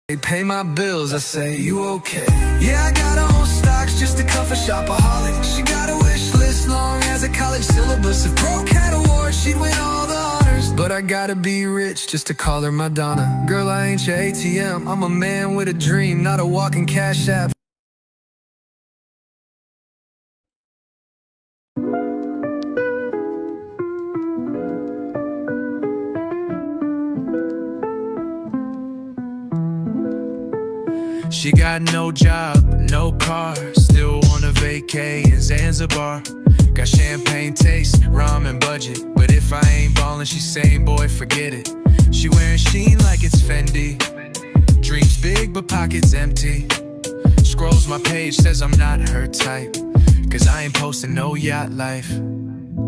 They pay my bills, I say, you okay? Yeah, I got her own stocks, just a comfort shopaholic. She got a wish list long as a college syllabus. If broke had awards, she'd win all the honors. But I gotta be rich just to call her Madonna. Girl, I ain't your ATM, I'm a man with a dream, not a walking cash app. She got no job, no car, still wanna vacay in Zanzibar. Got champagne taste, rum and budget, but if I ain't ballin', she saying, boy, forget it. She wearing Sheen like it's Fendi, dreams big but pockets empty. Scrolls my page, says I'm not her type, cause I ain't posting no yacht life.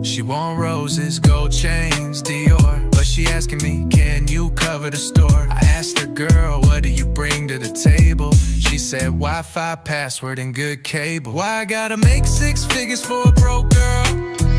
She want roses, gold chains, Dior, but she asking me, can you cover the store? I asked her, girl, what do you bring to the table? She said, Wi-Fi, password, and good cable. Why I gotta make 6 figures for a broke girl?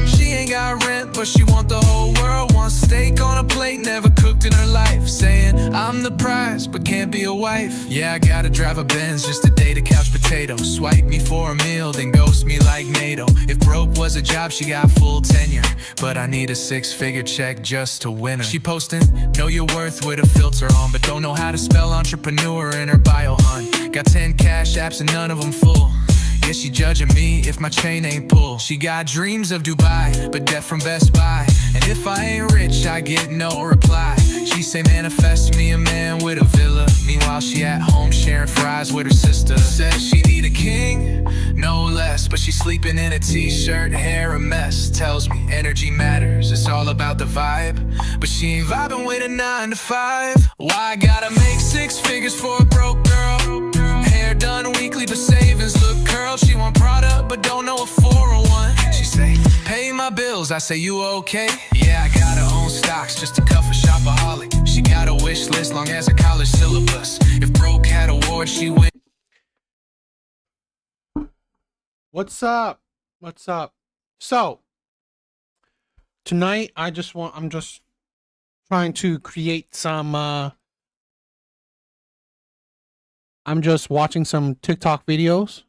She ain't got rent, but she want the whole world. Want steak on a plate, never cooked in her life. Saying, I'm the prize, but can't be a wife. Yeah, I gotta drive a Benz just to date a couch potato. Swipe me for a meal, then ghost me like NATO. If broke was a job, she got full tenure, but I need a 6-figure check just to win her. She posting, know your worth with a filter on, but don't know how to spell entrepreneur in her bio, hun. Got 10 cash apps and none of them full. Yeah, she judging me if my chain ain't pull. She got dreams of Dubai, but debt from Best Buy. And if I ain't rich, I get no reply. She say manifest me a man with a villa. Meanwhile, she at home sharing fries with her sister. Says she need a king, no less, but she sleeping in a t-shirt, hair a mess. Tells me energy matters, it's all about the vibe, but she ain't vibing with a 9 to 5. Why I gotta make 6 figures for a broke girl? Hair done weekly, but savings look curled. She want product, but don't know a 401. She say, pay my bills, I say, you okay? Yeah, I got her own stocks, just a comfort shopaholic. She got a wish list long as a college syllabus. If broke had awards, she win. What's up? What's up? So tonight I'm just trying to create some I'm just watching some TikTok videos.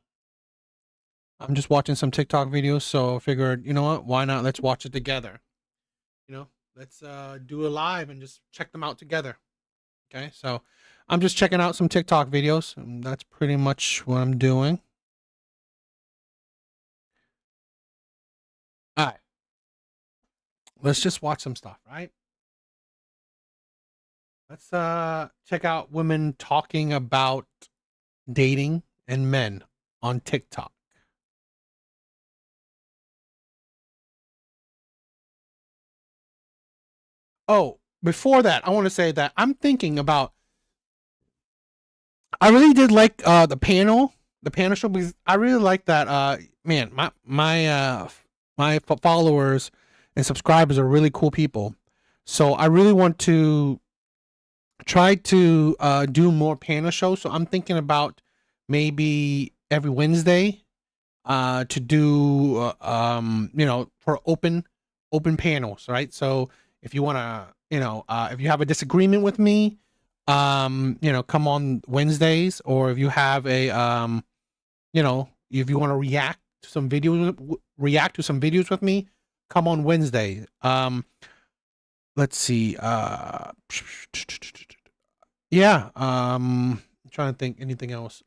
So I figured, you know what, why not, let's watch it together. Let's do a live and just check them out together. Okay, so I'm just checking out some TikTok videos, and that's pretty much what I'm doing. All right, let's just watch some stuff, right? Let's check out women talking about dating and men on TikTok. Oh, before that, I want to say that I'm thinking about, I really did like the panel show, because I really like that. Man, my followers and subscribers are really cool people. So I really want to try to do more panel shows. So I'm thinking about maybe every Wednesday to do for open panels, right? So if you want to, if you have a disagreement with me, come on Wednesdays, or if you have a if you want to react to some videos with me, come on Wednesday. Let's see. Yeah. I'm trying to think anything else.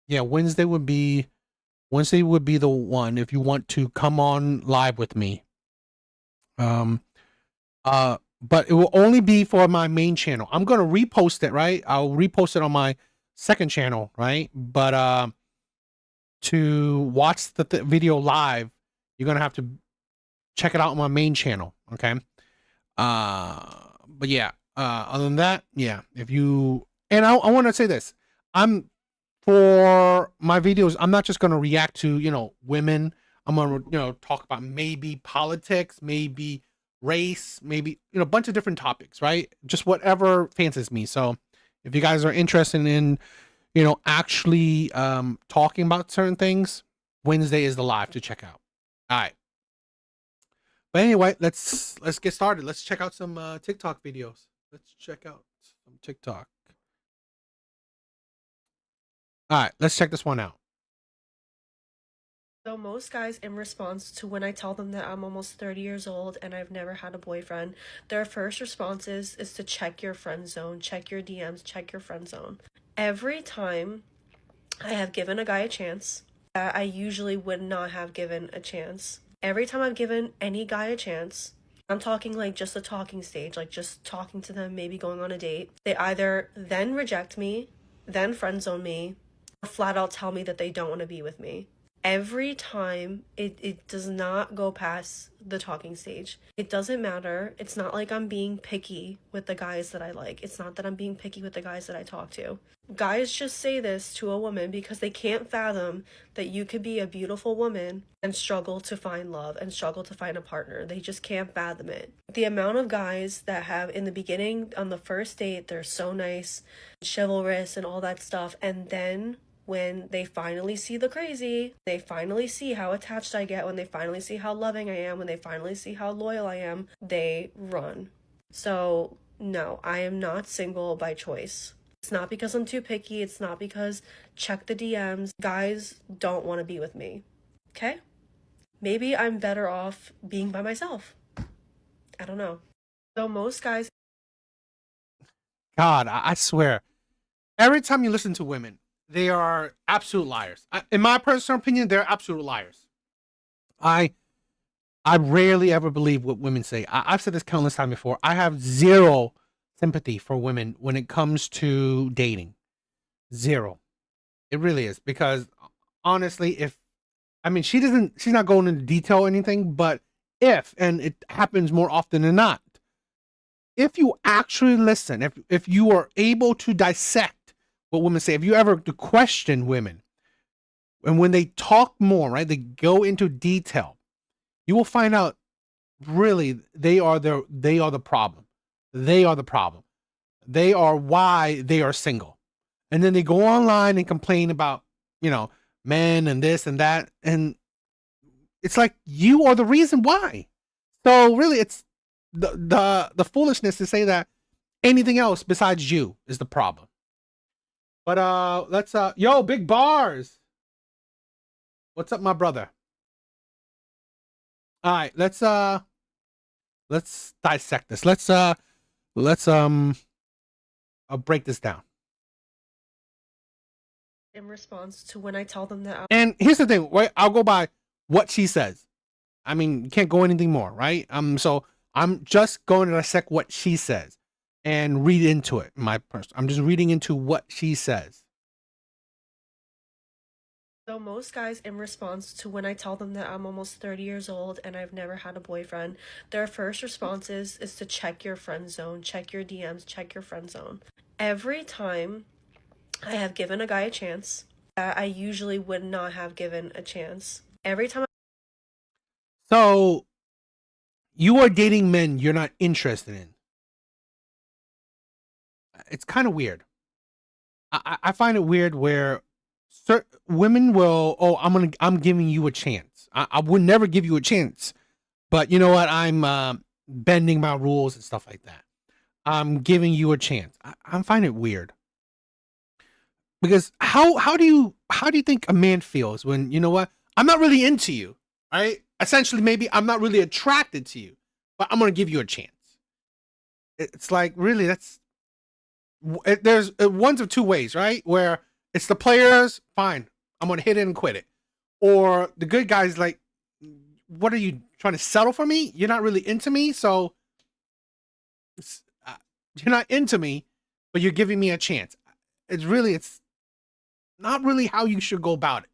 Yeah, Wednesday would be the one if you want to come on live with me. But it will only be for my main channel. I'm gonna repost it, right? I'll repost it on my second channel, right? But to watch the video live, you're gonna have to check it out on my main channel, okay? But yeah, other than that, yeah, if you, and I want to say this, for my videos, I'm not just going to react to, women. I'm going to, talk about maybe politics, maybe race, maybe, a bunch of different topics, right? Just whatever fancies me. So if you guys are interested in, actually, talking about certain things, Wednesday is the live to check out. All right. But anyway, let's get started. Let's check out some TikTok videos. Let's check out some TikTok. All right, let's check this one out. So most guys, in response to when I tell them that I'm almost 30 years old and I've never had a boyfriend, their first response is to check your friend zone, check your DMs, check your friend zone. Every time I have given a guy a chance that I usually would not have given a chance. Every time I've given any guy a chance, I'm talking like just a talking stage, like just talking to them, maybe going on a date. They either then reject me, then friend zone me, or flat out tell me that they don't want to be with me. Every time it does not go past the talking stage. It doesn't matter. It's not like I'm being picky with the guys that I like. It's not that I'm being picky with the guys that I talk to. Guys just say this to a woman because they can't fathom that you could be a beautiful woman and struggle to find love and struggle to find a partner. They just can't fathom it. The amount of guys that have in the beginning on the first date, they're so nice, chivalrous and all that stuff, and then when they finally see the crazy, they finally see how attached I get, when they finally see how loving I am, when they finally see how loyal I am, they run. So, no, I am not single by choice. It's not because I'm too picky. It's not because check the DMs. Guys don't want to be with me. Okay? Maybe I'm better off being by myself. I don't know. So most guys... God, I swear, every time you listen to women, they are absolute liars. In my personal opinion, they're absolute liars. I rarely ever believe what women say. I've said this countless times before. I have zero sympathy for women when it comes to dating. Zero. It really is. Because honestly, she's not going into detail or anything, but and it happens more often than not, if you actually listen, if you are able to dissect what women say, if you ever to question women, and when they talk more, right, they go into detail, you will find out really they are the problem. They are the problem. They are why they are single. And then they go online and complain about, men and this and that, and it's like you are the reason why. So really, it's the foolishness to say that anything else besides you is the problem. But let's Big Bars. What's up, my brother? All right, let's dissect this. Let's I'll break this down. In response to when I tell them that And here's the thing, right? I'll go by what she says. I mean, you can't go anything more, right? So I'm just going to dissect what she says and read into it. I'm just reading into what she says. So most guys, in response to when I tell them that I'm almost 30 years old and I've never had a boyfriend, their first response is to check your friend zone, check your DMs, check your friend zone. Every time I have given a guy a chance that I usually would not have given a chance. Every time. So you are dating men you're not interested in. It's kind of weird. I find it weird where certain women will, I'm giving you a chance. I would never give you a chance, but you know what? I'm bending my rules and stuff like that. I'm giving you a chance. I find it weird because how do you think a man feels when, you know what? I'm not really into you, right? Essentially, maybe I'm not really attracted to you, but I'm gonna give you a chance. It's like, really, there's ones of two ways, right? Where it's the players, fine, I'm gonna hit it and quit it, or the good guys, like, what are you trying to settle for me? You're not really into me, so you're not into me, but you're giving me a chance. It's not really how you should go about it.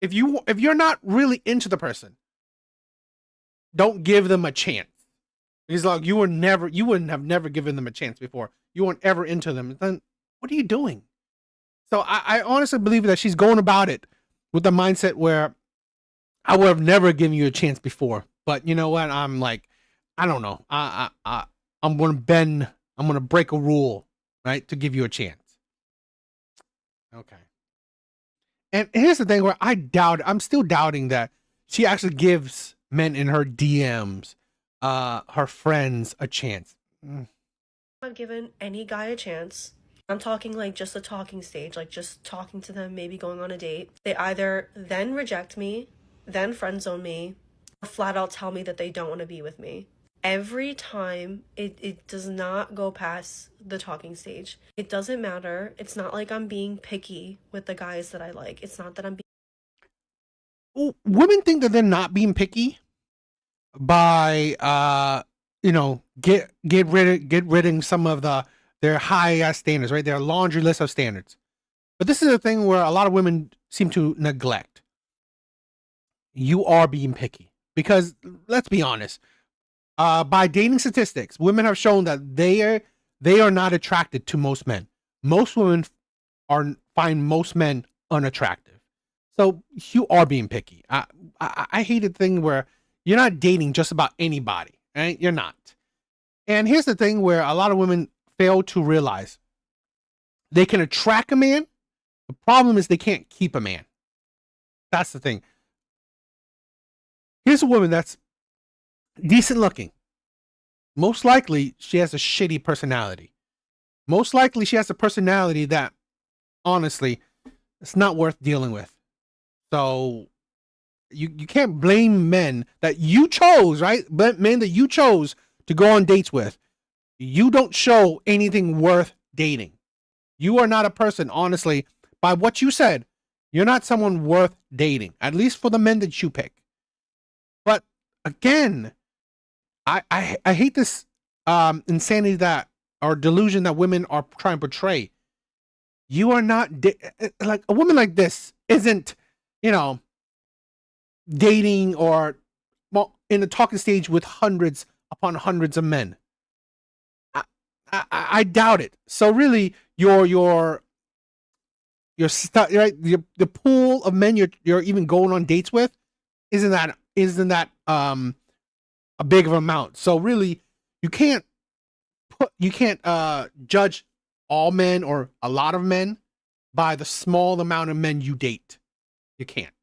If you're not really into the person, don't give them a chance. Because like you wouldn't have never given them a chance before. You weren't ever into them. Then what are you doing? So I honestly believe that she's going about it with the mindset where I would have never given you a chance before. But you know what? I'm like, I don't know. I'm gonna break a rule, right, to give you a chance. Okay. And here's the thing where I'm still doubting that she actually gives men in her DMs, her friends, a chance. I've given any guy a chance, I'm talking like just the talking stage, like just talking to them, maybe going on a date. They either then reject me, then friend zone me, or flat out tell me that they don't want to be with me. Every time it does not go past the talking stage. It doesn't matter. It's not like I'm being picky with the guys that I like. It's not that I'm Women think that they're not being picky by get rid of some of their high ass standards, right? Their laundry list of standards. But this is a thing where a lot of women seem to neglect. You are being picky because let's be honest. By dating statistics, women have shown that they are not attracted to most men. Most women find most men unattractive. So you are being picky. I hate the thing where you're not dating just about anybody, right? You're not. And here's the thing where a lot of women fail to realize they can attract a man. The problem is they can't keep a man. That's the thing. Here's a woman that's decent looking. Most likely she has a shitty personality. Most likely she has a personality that honestly it's not worth dealing with. So you can't blame men that you chose, right? But men that you chose to go on dates with. You don't show anything worth dating. You are not a person, honestly, by what you said, you're not someone worth dating, at least for the men that you pick. But again, I hate this insanity that or delusion that women are trying to portray. You are not like a woman like this isn't, dating or in the talking stage with hundreds upon hundreds of men. I doubt it. So really, your right, the pool of men you're even going on dates with isn't that a big of amount. So really, you can't judge all men or a lot of men by the small amount of men you date. You can't.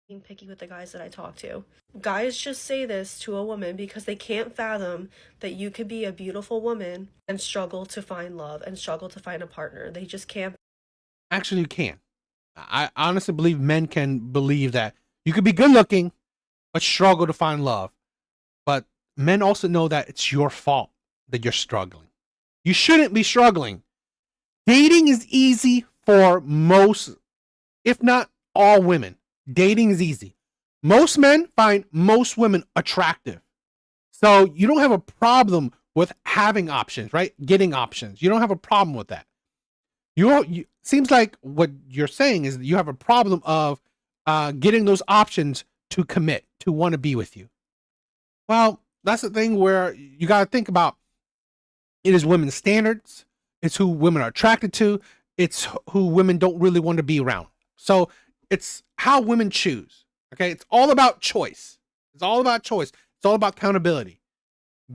being picky with the guys that I talk to. Guys just say this to a woman because they can't fathom that you could be a beautiful woman and struggle to find love and struggle to find a partner. They just can't. Actually, you can. I honestly believe men can believe that you could be good looking, but struggle to find love. But men also know that it's your fault that you're struggling. You shouldn't be struggling. Dating is easy for most, if not all women. Dating is easy. Most men find most women attractive. So you don't have a problem with having options, right? Getting options. You don't have a problem with that. You seems like what you're saying is that you have a problem of getting those options to commit, to want to be with you. Well, that's the thing where you got to think about it is women's standards. It's who women are attracted to. It's who women don't really want to be around. So it's how women choose. Okay. It's all about choice. It's all about choice. It's all about accountability.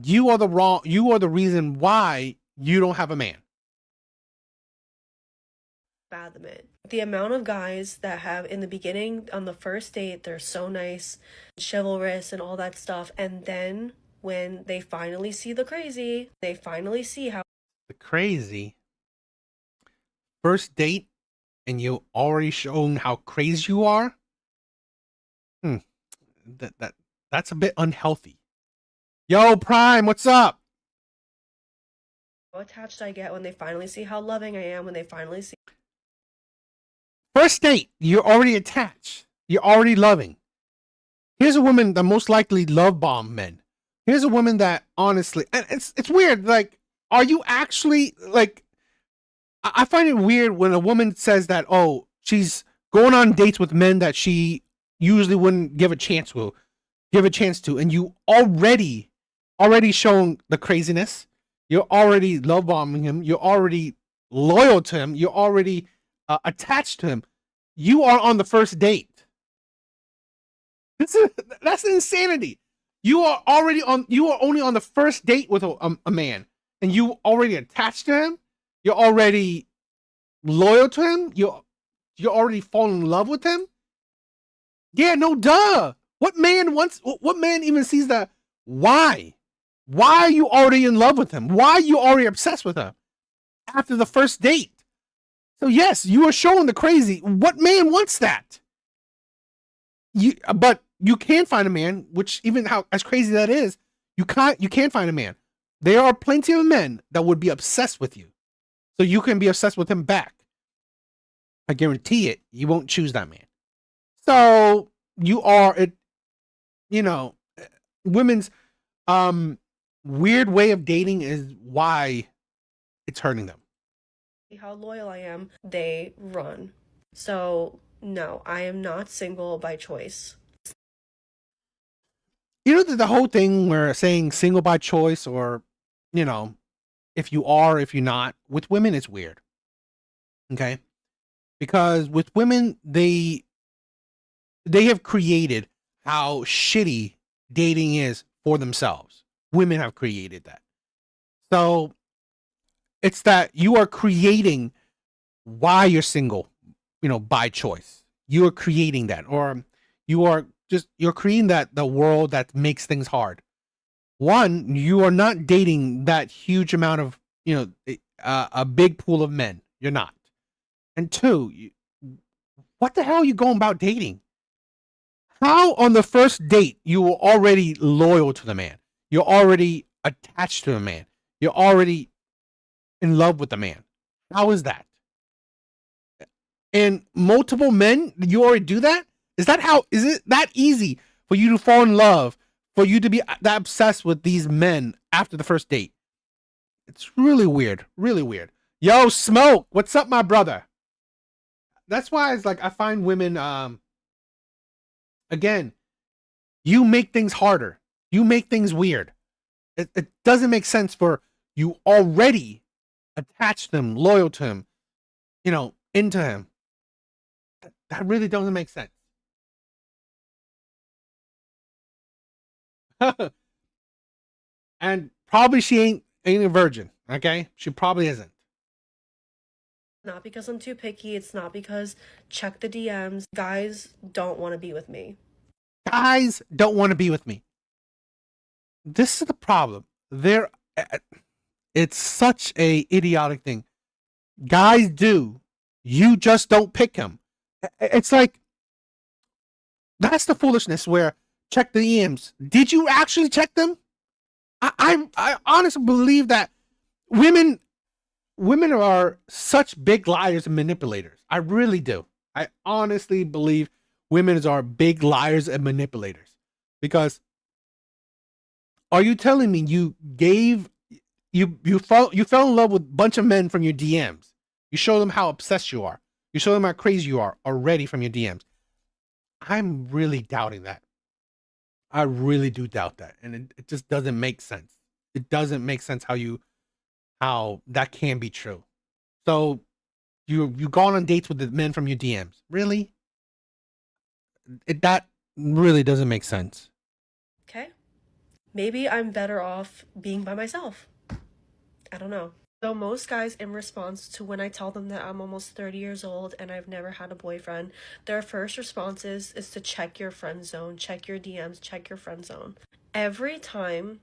You are the reason why you don't have a man. Fathom it. The amount of guys that have in the beginning on the first date, they're so nice, chivalrous and all that stuff. And then when they finally see the crazy, they finally see how The crazy first date and you already shown how crazy you are. That's a bit unhealthy. Yo, Prime, what's up? attached I get when they finally see how loving I am, when they finally see First date, you're already attached. You're already loving. Here's a woman that most likely love bomb men. Here's a woman that honestly, and it's weird. Like, are you actually like? I find it weird when a woman says that, oh, she's going on dates with men that she usually wouldn't give a chance to, and you already shown the craziness. You're already love bombing him. You're already loyal to him. You're already attached to him. You are on the first date. That's insanity. You are only on the first date with a man, and you already attached to him. You're already loyal to him. You're already falling in love with him. Yeah, no duh. What man even sees that? Why are you already in love with him? Why are you already obsessed with him? after the first date. So yes, you are showing the crazy. What man wants that? But you can find a man, which even how as crazy that is, you can find a man. There are plenty of men that would be obsessed with you. So you can be obsessed with him back. I guarantee it, you won't choose that man. So you are it, women's weird way of dating is why it's hurting them. How loyal I am, they run. So no, I am not single by choice. The whole thing where saying single by choice or, if you are, if you're not, with women, it's weird. Okay? Because with women, they have created how shitty dating is for themselves. Women have created that. So it's that you are creating why you're single, by choice. You are creating that, or you're creating the world that makes things hard. One, you are not dating that huge amount of, a big pool of men. You're not. And two, what the hell are you going about dating? How on the first date you were already loyal to the man? You're already attached to the man. You're already in love with the man. How is that? And multiple men, you already do that? Is it that easy for you to fall in love, for you to be that obsessed with these men after the first date? It's really weird. Really weird. Yo, Smoke, what's up, my brother? That's why it's like I find women, again, you make things harder. You make things weird. It doesn't make sense for you already attached to him, loyal to him, into him. That really doesn't make sense. And probably she ain't a virgin, okay? She probably isn't. Not because I'm too picky. It's not because check the DMs. Guys don't want to be with me. Guys don't want to be with me. This is the problem. It's such a idiotic thing. Guys do. You just don't pick him. It's like, that's the foolishness where check the DMs. Did you actually check them? I honestly believe that women are such big liars and manipulators. I really do. I honestly believe women are big liars and manipulators. Because are you telling me you fell in love with a bunch of men from your DMs? You show them how obsessed you are. You show them how crazy you are already from your DMs. I'm really doubting that. I really do doubt that. And it just doesn't make sense. It doesn't make sense how that can be true. So you've gone on dates with the men from your DMs. Really? That really doesn't make sense. Okay? Maybe I'm better off being by myself. I don't know. So most guys, in response to when I tell them that I'm almost 30 years old and I've never had a boyfriend, their first response is to check your friend zone, check your DMs, check your friend zone. Every time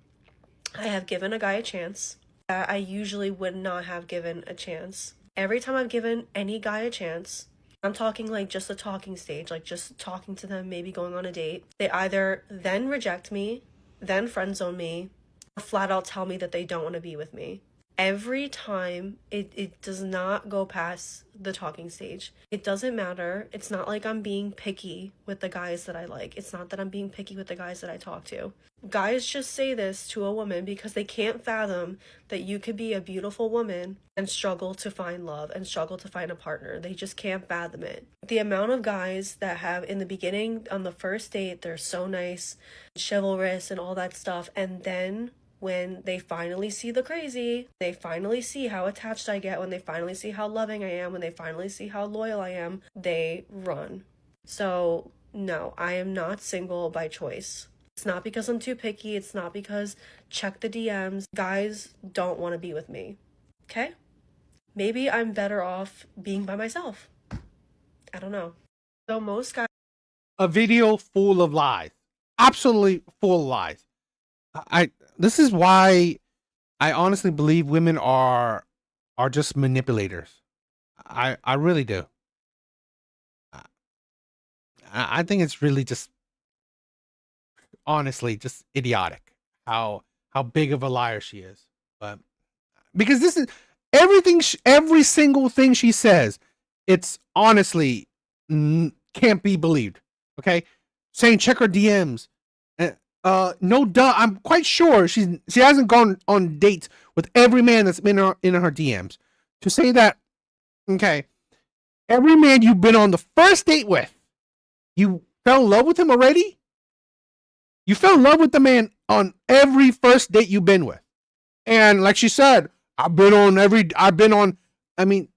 I have given a guy a chance that I usually would not have given a chance. Every time I've given any guy a chance, I'm talking like just a talking stage, like just talking to them, maybe going on a date. They either then reject me, then friend zone me, or flat out tell me that they don't want to be with me. Every time it does not go past the talking stage. It doesn't matter. It's not like I'm being picky with the guys that I like. It's not that I'm being picky with the guys that I talk to. Guys just say this to a woman because they can't fathom that you could be a beautiful woman and struggle to find love and struggle to find a partner. They just can't fathom it. The amount of guys that have in the beginning on the first date, they're so nice, chivalrous and all that stuff, and then when they finally see the crazy, they finally see how attached I get, when they finally see how loving I am, when they finally see how loyal I am, they run. So no, I am not single by choice. It's not because I'm too picky. It's not because check the DMs. Guys don't want to be with me. Okay? Maybe I'm better off being by myself. I don't know. So most guys... A video full of lies. Absolutely full of lies. This is why I honestly believe women are are just manipulators. I really do. I, I think it's really just honestly just idiotic how big of a liar she is. But because this is everything, every single thing she says, it's honestly can't be believed. Okay, saying check her DMs. No duh. I'm quite sure she hasn't gone on dates with every man that's been in her DMs. To say that, okay, every man you've been on the first date with, you fell in love with him already. You fell in love with the man on every first date you've been with, and like she said, I've been on. I mean,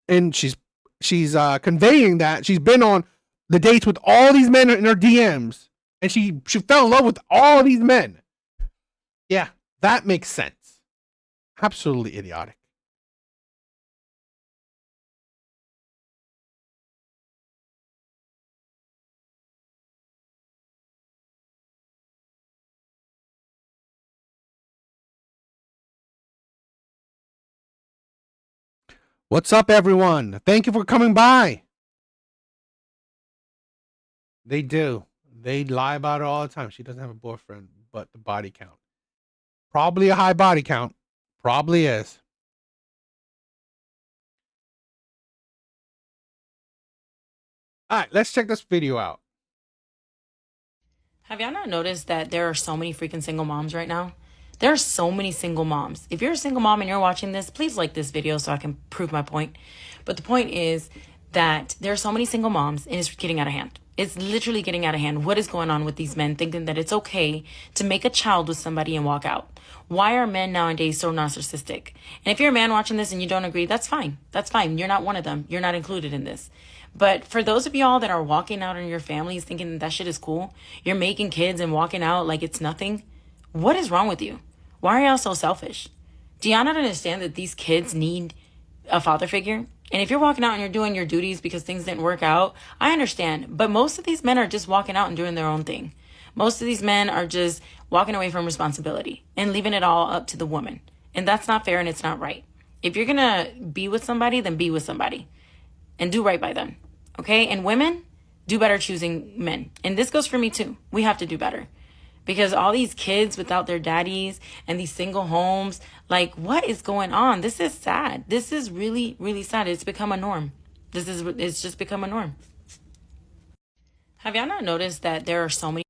and she's conveying that she's been on the dates with all these men in her DMs, and she fell in love with all these men. Yeah, that makes sense. Absolutely idiotic. What's up, everyone? Thank you for coming by. They do. They lie about it all the time. She doesn't have a boyfriend, but the body count. Probably a high body count. Probably is. All right, let's check this video out. Have y'all not noticed that there are so many freaking single moms right now? There are so many single moms. If you're a single mom and you're watching this, please like this video so I can prove my point. But the point is that there are so many single moms and it's getting out of hand. It's literally getting out of hand. What is going on with these men thinking that it's okay to make a child with somebody and walk out? Why are men nowadays so narcissistic? And if you're a man watching this and you don't agree, that's fine. That's fine. You're not one of them. You're not included in this. But for those of y'all that are walking out on your families thinking that shit is cool, you're making kids and walking out like it's nothing. What is wrong with you? Why are y'all so selfish? Do y'all not understand that these kids need a father figure? And if you're walking out and you're doing your duties because things didn't work out, I understand. But most of these men are just walking out and doing their own thing. Most of these men are just walking away from responsibility and leaving it all up to the woman. And that's not fair and it's not right. If you're going to be with somebody, then be with somebody and do right by them. Okay? And women, do better choosing men. And this goes for me too. We have to do better. Because all these kids without their daddies and these single homes, like, what is going on? This is sad. This is really, really sad. It's become a norm. It's just become a norm. Have y'all not noticed that there are so many?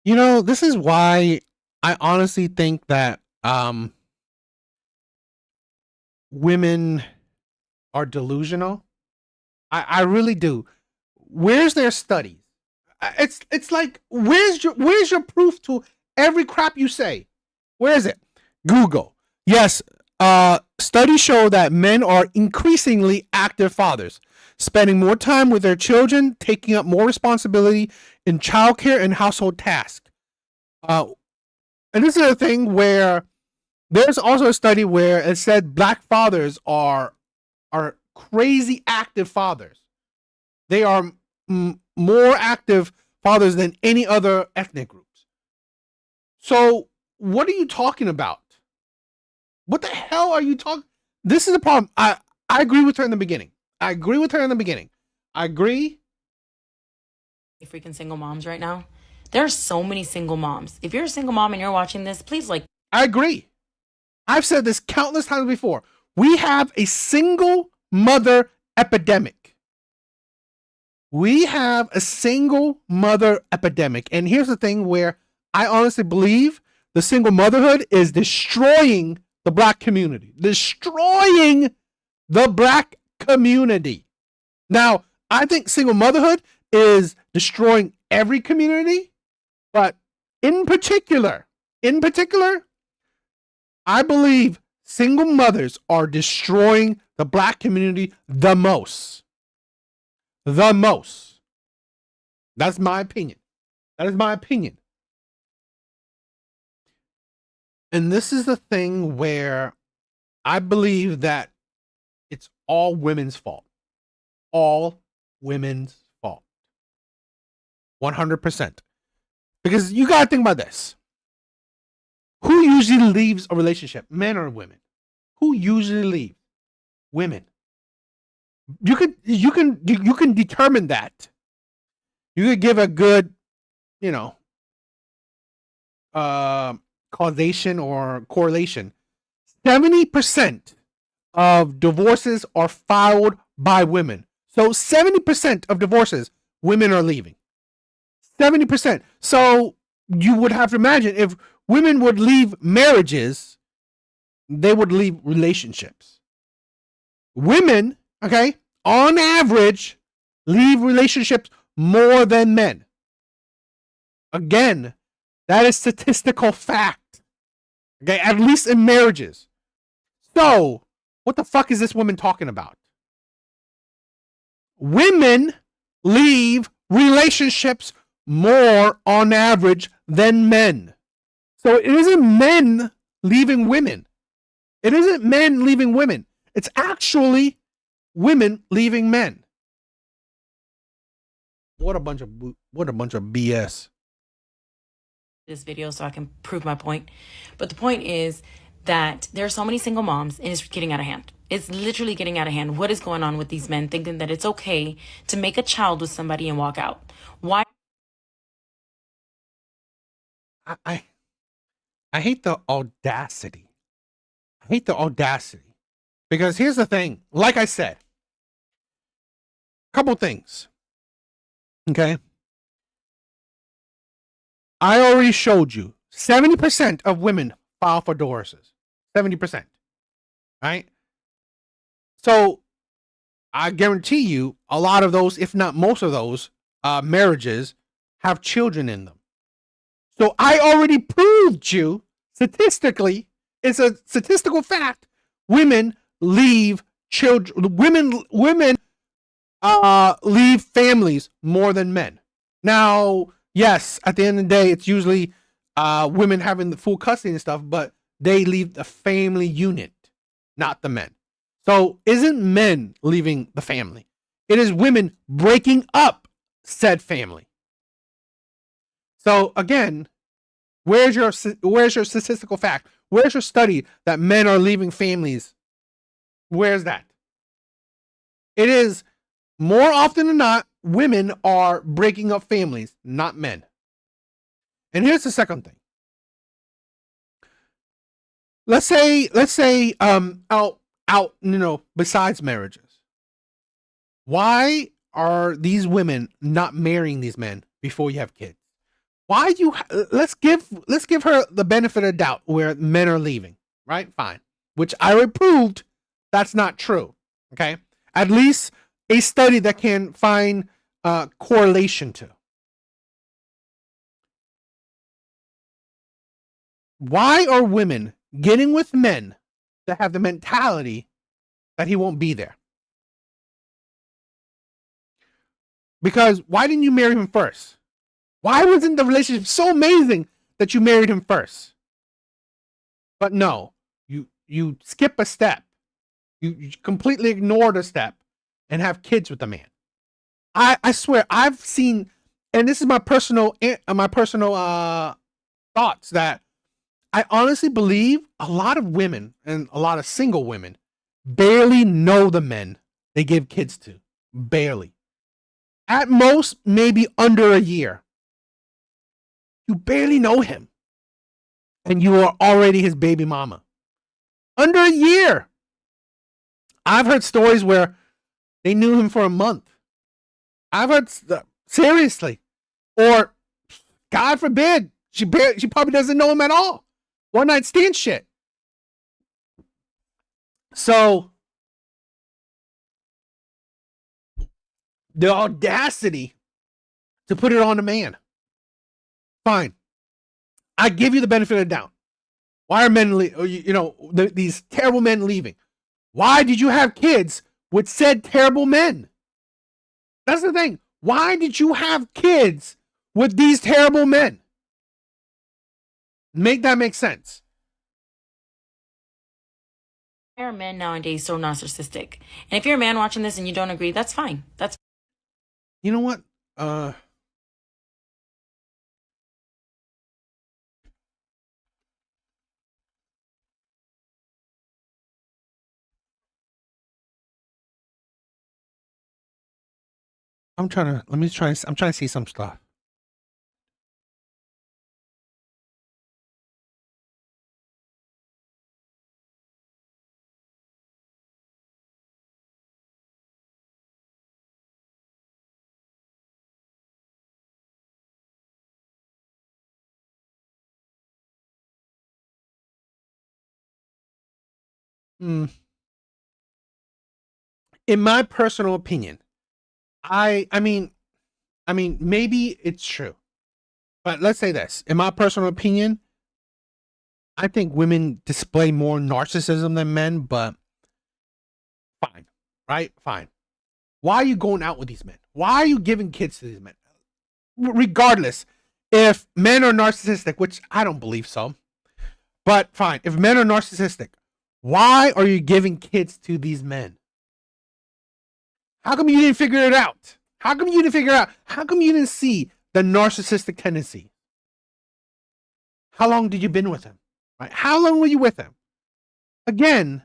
You know, this is why I honestly think that women are delusional. I really do. Where's their studies? It's like where's your proof to every crap you say? Where is it? Google. Yes, studies show that men are increasingly active fathers, spending more time with their children, taking up more responsibility in childcare and household tasks. And this is a thing where there's also a study where it said black fathers are crazy active fathers. They are more active fathers than any other ethnic groups. So what are you talking about? What the hell are you talking? This is the problem. I agree with her in the beginning. I agree. Freaking single moms right now. There are so many single moms. If you're a single mom and you're watching this, please like. I agree. I've said this countless times before. We have a single mother epidemic. We have a single mother epidemic. And here's the thing where I honestly believe the single motherhood is destroying the black community. Destroying the black community. Now, I think single motherhood is destroying every community, but in particular, I believe single mothers are destroying the black community the most. The most. That's my opinion. That is my opinion. And this is the thing where I believe that it's all women's fault. All women's fault. 100%. Because you got to think about this. Who usually leaves a relationship, men or women? Who usually leaves? Women. You can determine that. You could give a good, you know, causation or correlation. 70% of divorces are filed by women. So 70% of divorces, women are leaving. 70%. So you would have to imagine if women would leave marriages, they would leave relationships. Women, okay, on average, leave relationships more than men. Again, that is statistical fact. Okay, at least in marriages. So, what the fuck is this woman talking about? Women leave relationships more on average than men. So it isn't men leaving women. It isn't men leaving women. It's actually women leaving men. What a bunch of BS. This video so I can prove my point. But the point is that there are so many single moms and it's getting out of hand. It's literally getting out of hand. What is going on with these men thinking that it's okay to make a child with somebody and walk out? Why? I hate the audacity. I hate the audacity. Because here's the thing. Like I said, couple things. Okay. I already showed you 70% of women file for divorces. 70%. Right? So I guarantee you a lot of those, if not most of those, marriages have children in them. So I already proved you statistically, it's a statistical fact, women leave children, women leave families more than men. Now, yes, at the end of the day, it's usually women having the full custody and stuff, but they leave the family unit, not the men. So isn't men leaving the family? It is women breaking up said family. So again, where's your statistical fact? Where's your study that men are leaving families? Where's that? It is more often than not, women are breaking up families, not men. And here's the second thing. Let's say out, besides marriages. Why are these women not marrying these men before you have kids? Why do you let's give her the benefit of doubt where men are leaving, right? Fine. Which I already proved that's not true. Okay? At least a study that can find correlation to. Why are women getting with men that have the mentality that he won't be there? Because why didn't you marry him first? Why wasn't the relationship so amazing that you married him first? But no, you skip a step. You completely ignored a step and have kids with the man. I swear I've seen, and this is my personal thoughts, that I honestly believe a lot of women and a lot of single women barely know the men they give kids to. Barely. At most, maybe under a year. You barely know him. And you are already his baby mama. Under a year. I've heard stories where they knew him for a month. I've heard, seriously. Or, God forbid, she probably doesn't know him at all. One night stand shit. So, the audacity to put it on a man. Fine. I give you the benefit of the doubt. Why are men, these terrible men leaving? Why did you have kids with said terrible men? That's the thing. Why did you have kids with these terrible men? Make that make sense. Why are men nowadays so narcissistic? And if you're a man watching this and you don't agree, that's fine. That's, you know what? I'm trying to see some stuff. Hmm. In my personal opinion, I mean, maybe it's true, but let's say this. In my personal opinion, I think women display more narcissism than men, but fine, right? Fine. Why are you going out with these men? Why are you giving kids to these men? Regardless, if men are narcissistic, which I don't believe so, but fine. If men are narcissistic, why are you giving kids to these men? How come you didn't figure it out? How come you didn't figure out? How come you didn't see the narcissistic tendency? How long did you been with him? Right? How long were you with him? Again,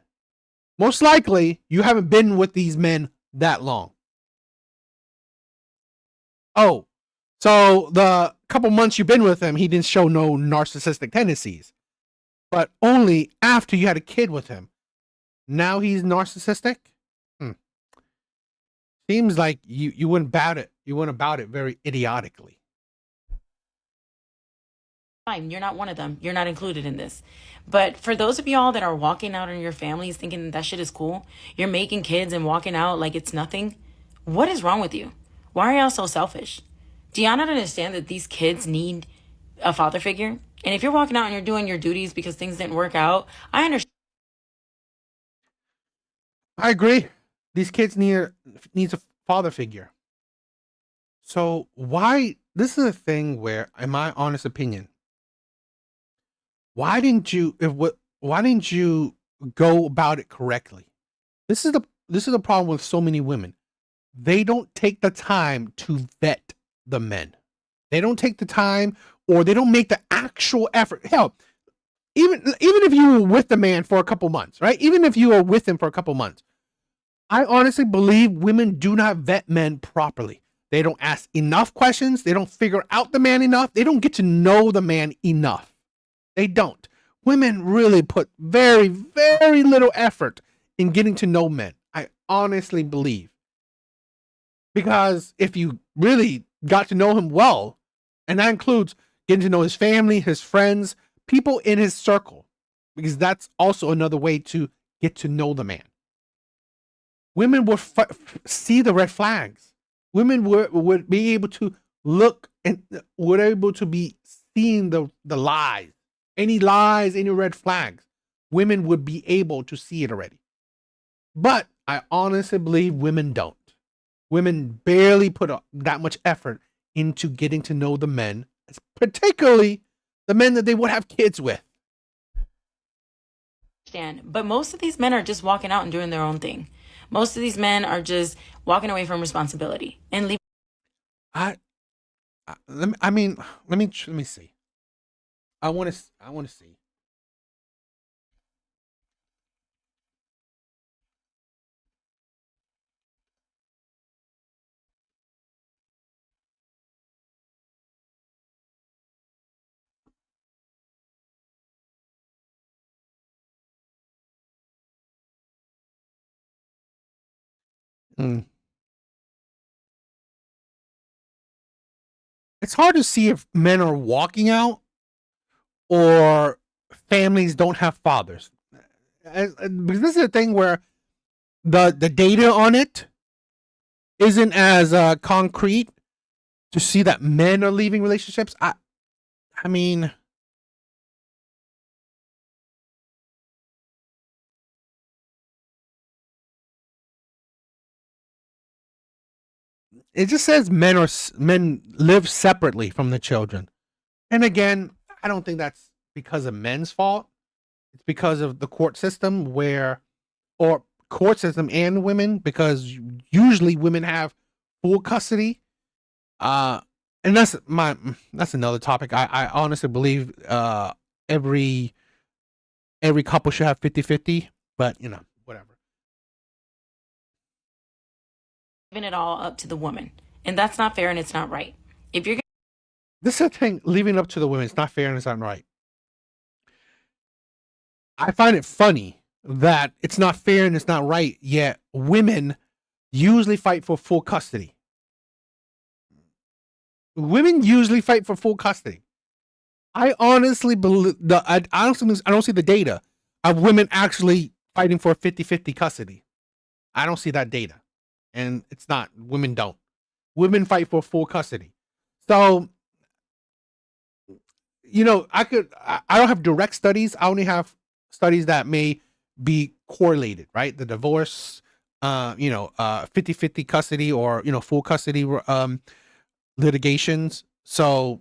most likely you haven't been with these men that long. Oh, so the couple months you've been with him, he didn't show no narcissistic tendencies. But only after you had a kid with him. Now he's narcissistic? Seems like you went about it. You went about it very idiotically. Fine, you're not one of them. You're not included in this. But for those of y'all that are walking out on your families thinking that shit is cool, you're making kids and walking out like it's nothing. What is wrong with you? Why are y'all so selfish? Do y'all not understand that these kids need a father figure? And if you're walking out and you're doing your duties because things didn't work out, I understand. I agree. These kids needs a father figure. So why this is a thing where, in my honest opinion, why didn't you go about it correctly? This is the problem with so many women. They don't take the time to vet the men. They don't take the time, or they don't make the actual effort. Hell, even if you were with the man for a couple months, right? Even if you were with him for a couple months, I honestly believe women do not vet men properly. They don't ask enough questions. They don't figure out the man enough. They don't get to know the man enough. They don't. Women really put very, very little effort in getting to know men. I honestly believe. Because if you really got to know him well, and that includes getting to know his family, his friends, people in his circle, because that's also another way to get to know the man. Women would see the red flags. Women would be able to look and would able to be seeing the lies. Any lies, any red flags. Women would be able to see it already. But I honestly believe women don't. Women barely put that much effort into getting to know the men, particularly the men that they would have kids with. But most of these men are just walking out and doing their own thing. Most of these men are just walking away from responsibility and leaving. Let me see. I want to see. It's hard to see if men are walking out or families don't have fathers. Because this is a thing where the data on it isn't as concrete to see that men are leaving relationships. I mean, it just says men live separately from the children. And again, I don't think that's because of men's fault. It's because of the court system or court system and women, because usually women have full custody. And that's another topic. I honestly believe every couple should have 50-50, but whatever. Giving it all up to the woman. And that's not fair and it's not right. If you're This is the thing, leaving it up to the women. It's not fair and it's not right. I find it funny that it's not fair and it's not right, yet women usually fight for full custody. Women usually fight for full custody. I honestly believe I don't see the data of women actually fighting for 50-50 custody. I don't see that data. And it's not, women don't. Women fight for full custody. So, you know, I don't have direct studies. I only have studies that may be correlated, right? The divorce, 50-50 custody or, full custody litigations. So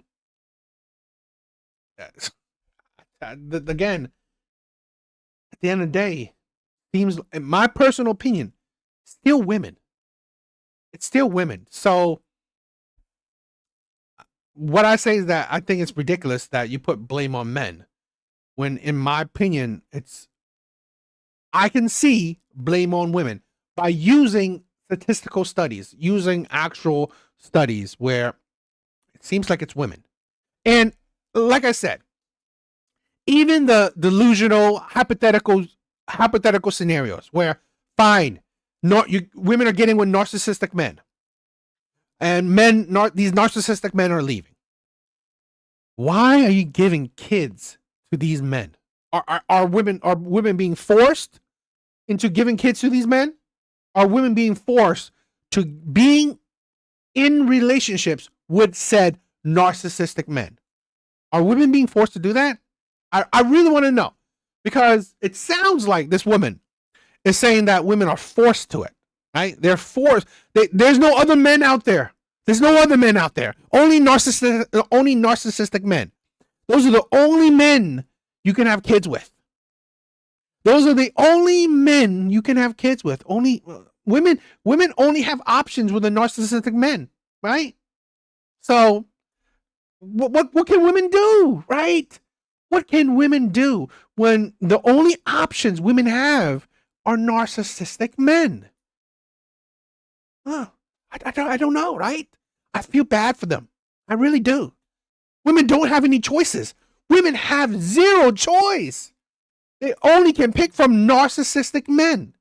again, at the end of the day, seems, in my personal opinion, still women. It's still women. So what I say is that I think it's ridiculous that you put blame on men when, in my opinion, I can see blame on women by using statistical studies, using actual studies where it seems like it's women. And like I said, even the delusional hypothetical scenarios where, fine, women are getting with narcissistic men, and these narcissistic men are leaving. Why are you giving kids to these men? Are women being forced into giving kids to these men? Are women being forced to being in relationships with said narcissistic men? Are women being forced to do that? I really want to know, because it sounds like this woman is saying that women are forced to it, right? They're forced. There's no other men out there. There's no other men out there. Only narcissistic men. Those are the only men you can have kids with. Those are the only men you can have kids with. Only women only have options with the narcissistic men, right? So what can women do, right? What can women do when the only options women have are narcissistic men? I don't know, right? I feel bad for them. I really do. Women don't have any choices. Women have zero choice. They only can pick from narcissistic men.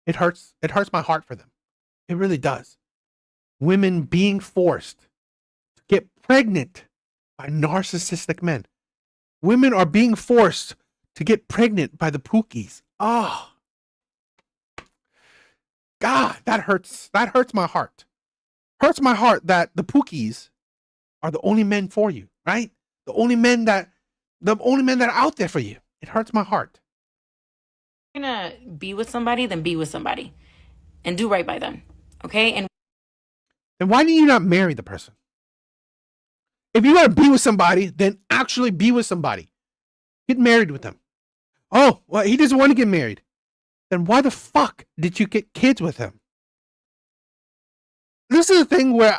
It hurts my heart for them. It really does. Women being forced to get pregnant by narcissistic men. Women are being forced to get pregnant by the Pookies. Oh, God, that hurts. That hurts my heart. Hurts my heart that the Pookies are the only men for you, right? The only men that are out there for you. It hurts my heart. If you're gonna be with somebody, then be with somebody and do right by them. Okay? And Then why do you not marry the person? If you want to be with somebody, then actually be with somebody. Get married with them. Oh, well, he doesn't want to get married. Then why the fuck did you get kids with him? This is a thing where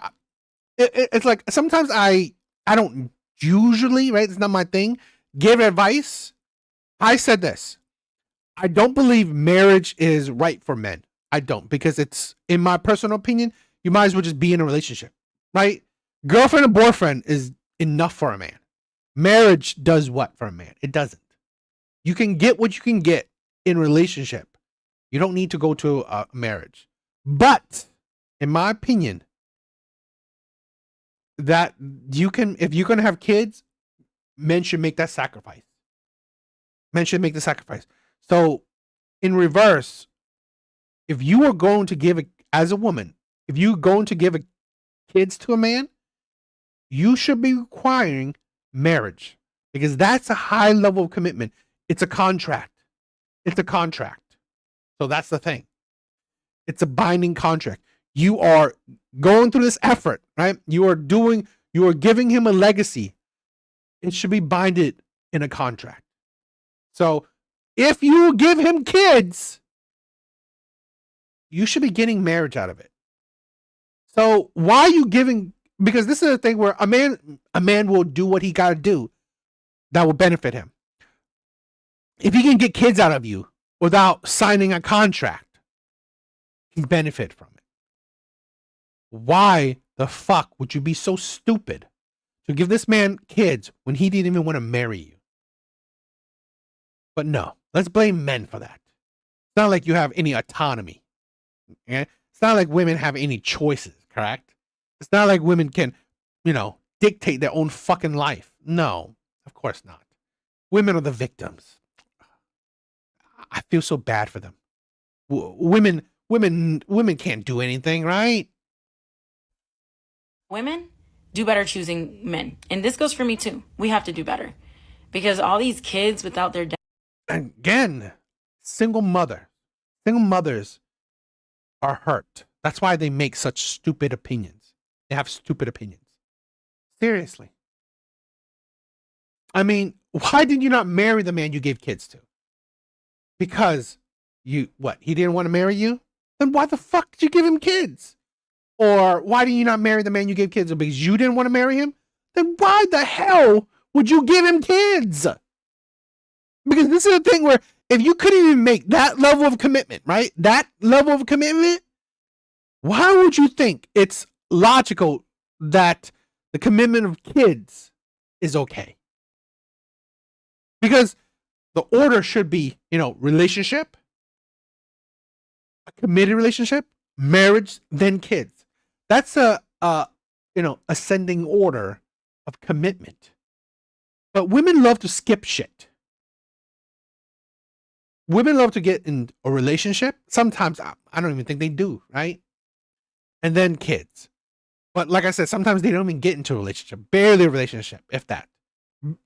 it's like sometimes I don't usually, right? It's not my thing. Give advice. I said this. I don't believe marriage is right for men. I don't, because it's, in my personal opinion, you might as well just be in a relationship, right? Girlfriend and boyfriend is enough for a man. Marriage does what for a man? It doesn't. You can get what you can get in relationship. You don't need to go to a marriage. But in my opinion, that you can, if you're going to have kids, men should make that sacrifice. Men should make the sacrifice. So in reverse, if you are going to give as a woman, if you're going to give kids to a man, you should be requiring marriage, because that's a high level of commitment. It's a contract. It's a contract. So that's the thing. It's a binding contract. You are going through this effort, right? You are giving him a legacy. It should be binded in a contract. So if you give him kids, you should be getting marriage out of it. So why are you giving? Because this is a thing where a man will do what he got to do that will benefit him. If he can get kids out of you without signing a contract, can benefit from it. Why the fuck would you be so stupid to give this man kids when he didn't even want to marry you? But no, let's blame men for that. It's not like you have any autonomy. Okay? It's not like women have any choices, correct? It's not like women can, dictate their own fucking life. No, of course not. Women are the victims. I feel so bad for them. Women can't do anything, right? Women, do better choosing men. And this goes for me too. We have to do better. Because all these kids without their dad. Again, single mothers are hurt. That's why they make such stupid opinions. They have stupid opinions. Seriously. I mean, why did you not marry the man you gave kids to? Because he didn't want to marry you? Then why the fuck did you give him kids? Or why did you not marry the man you gave kids to? Because you didn't want to marry him? Then why the hell would you give him kids? Because this is the thing where if you couldn't even make that level of commitment, right? That level of commitment, why would you think it's logical that the commitment of kids is okay? Because the order should be, relationship, a committed relationship, marriage, then kids. That's a ascending order of commitment. But women love to skip shit. Women love to get in a relationship. Sometimes I don't even think they do, right? And then kids. But like I said, sometimes they don't even get into a relationship. Barely a relationship, if that.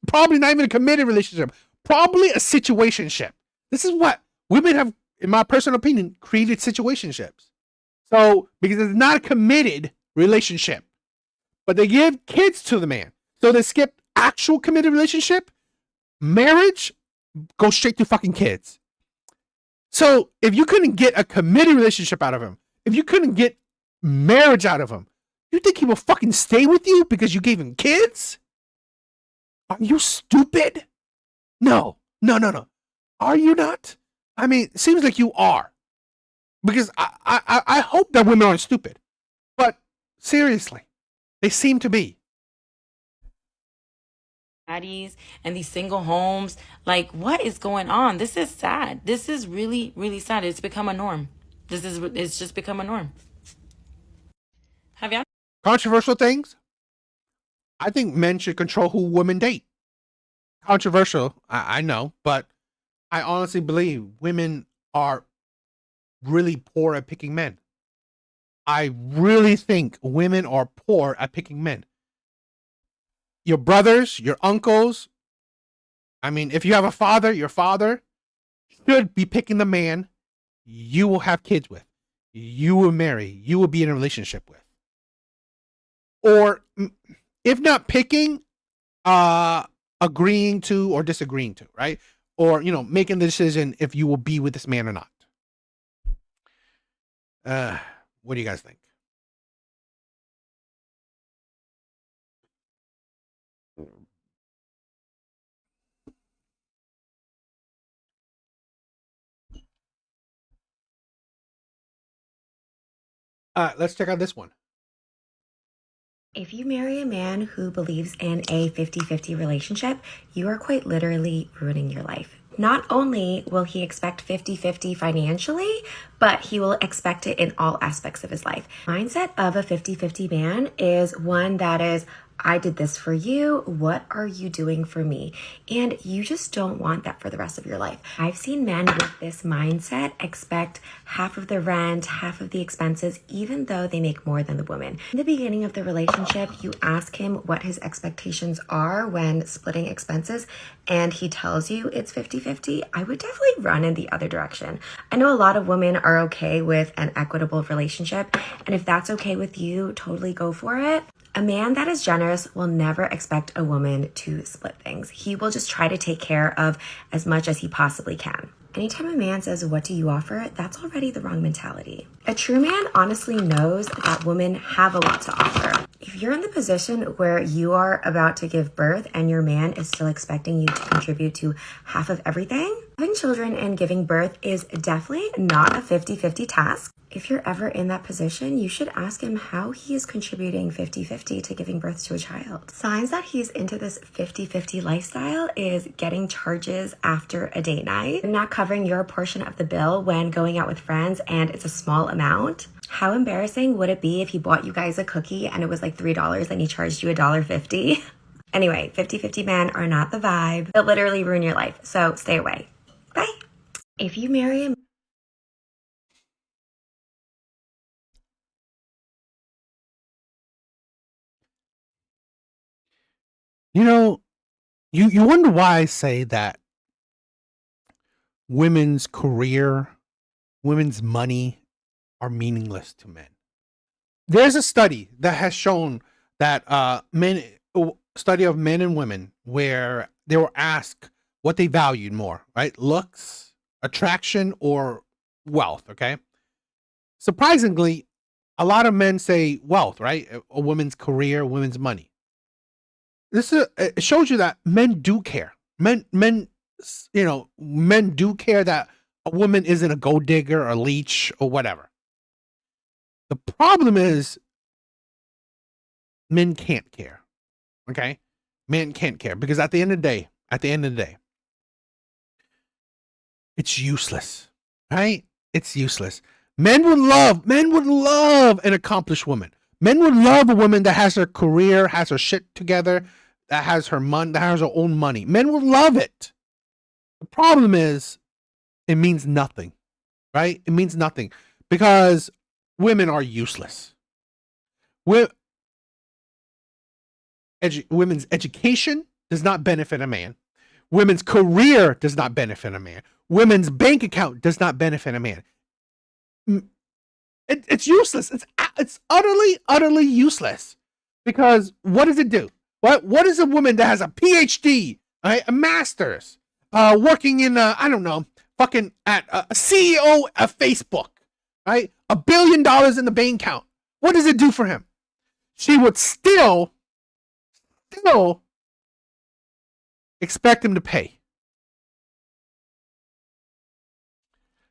Probably not even a committed relationship. Probably a situationship. This is what women have, in my personal opinion, created situationships. So, because it's not a committed relationship. But they give kids to the man. So they skip actual committed relationship, marriage, go straight to fucking kids. So if you couldn't get a committed relationship out of him, if you couldn't get marriage out of him, you think he will fucking stay with you because you gave him kids? Are you stupid? No. Are you not? I mean, it seems like you are. Because I hope that women aren't stupid. But seriously, they seem to be. And these single homes, like, what is going on? This is sad. This is really, really sad. It's become a norm. It's just become a norm. Have y'all? Controversial things? I think men should control who women date. Controversial, I know, but I honestly believe women are really poor at picking men. I really think women are poor at picking men. Your brothers, your uncles, I mean, if you have a father, your father should be picking the man you will have kids with, you will marry, you will be in a relationship with. Or if not picking, agreeing to or disagreeing to, right? Or, making the decision if you will be with this man or not. What do you guys think? Let's check out this one. If you marry a man who believes in a 50-50 relationship, you are quite literally ruining your life. Not only will he expect 50-50 financially, but he will expect it in all aspects of his life. Mindset of a 50-50 man is one that is, I did this for you. What are you doing for me? And you just don't want that for the rest of your life. I've seen men with this mindset expect half of the rent, half of the expenses, even though they make more than the woman. In the beginning of the relationship, you ask him what his expectations are when splitting expenses, and he tells you it's 50-50. I would definitely run in the other direction. I know a lot of women are okay with an equitable relationship, and if that's okay with you, totally go for it. A man that is generous will never expect a woman to split things. He will just try to take care of as much as he possibly can. Anytime a man says, what do you offer? That's already the wrong mentality. A true man honestly knows that women have a lot to offer. If you're in the position where you are about to give birth and your man is still expecting you to contribute to half of everything, Having children and giving birth is definitely not a 50-50 task. If you're ever in that position, you should ask him how he is contributing 50-50 to giving birth to a child. Signs that he's into this 50-50 lifestyle is getting charges after a date night, not covering your portion of the bill when going out with friends and it's a small amount. How embarrassing would it be if he bought you guys a cookie and it was like $3 and he charged you $1.50? Anyway, 50-50 men are not the vibe. They'll literally ruin your life, so stay away. Bye. If you marry a You know, you wonder why I say that women's career, women's money are meaningless to men. There's a study that has shown that study of men and women where they were asked what they valued more, right? Looks, attraction, or wealth, okay? Surprisingly, a lot of men say wealth, right? A woman's career, women's money. It shows you that men do care. Men do care that a woman isn't a gold digger or a leech or whatever. The problem is men can't care. Okay? Men can't care because at the end of the day, it's useless. Right? It's useless. Men would love an accomplished woman. Men would love a woman that has her career, has her shit together, that has her money, that has her own money. Men would love it. The problem is, it means nothing, right? It means nothing because women are useless. Women's education does not benefit a man. Women's career does not benefit a man. Women's bank account does not benefit a man. It's useless. It's utterly useless because what does it do? What is a woman that has a PhD, right, a master's, working in fucking at a CEO of Facebook, right, $1 billion in the bank account? What does it do for him? She would still expect him to pay.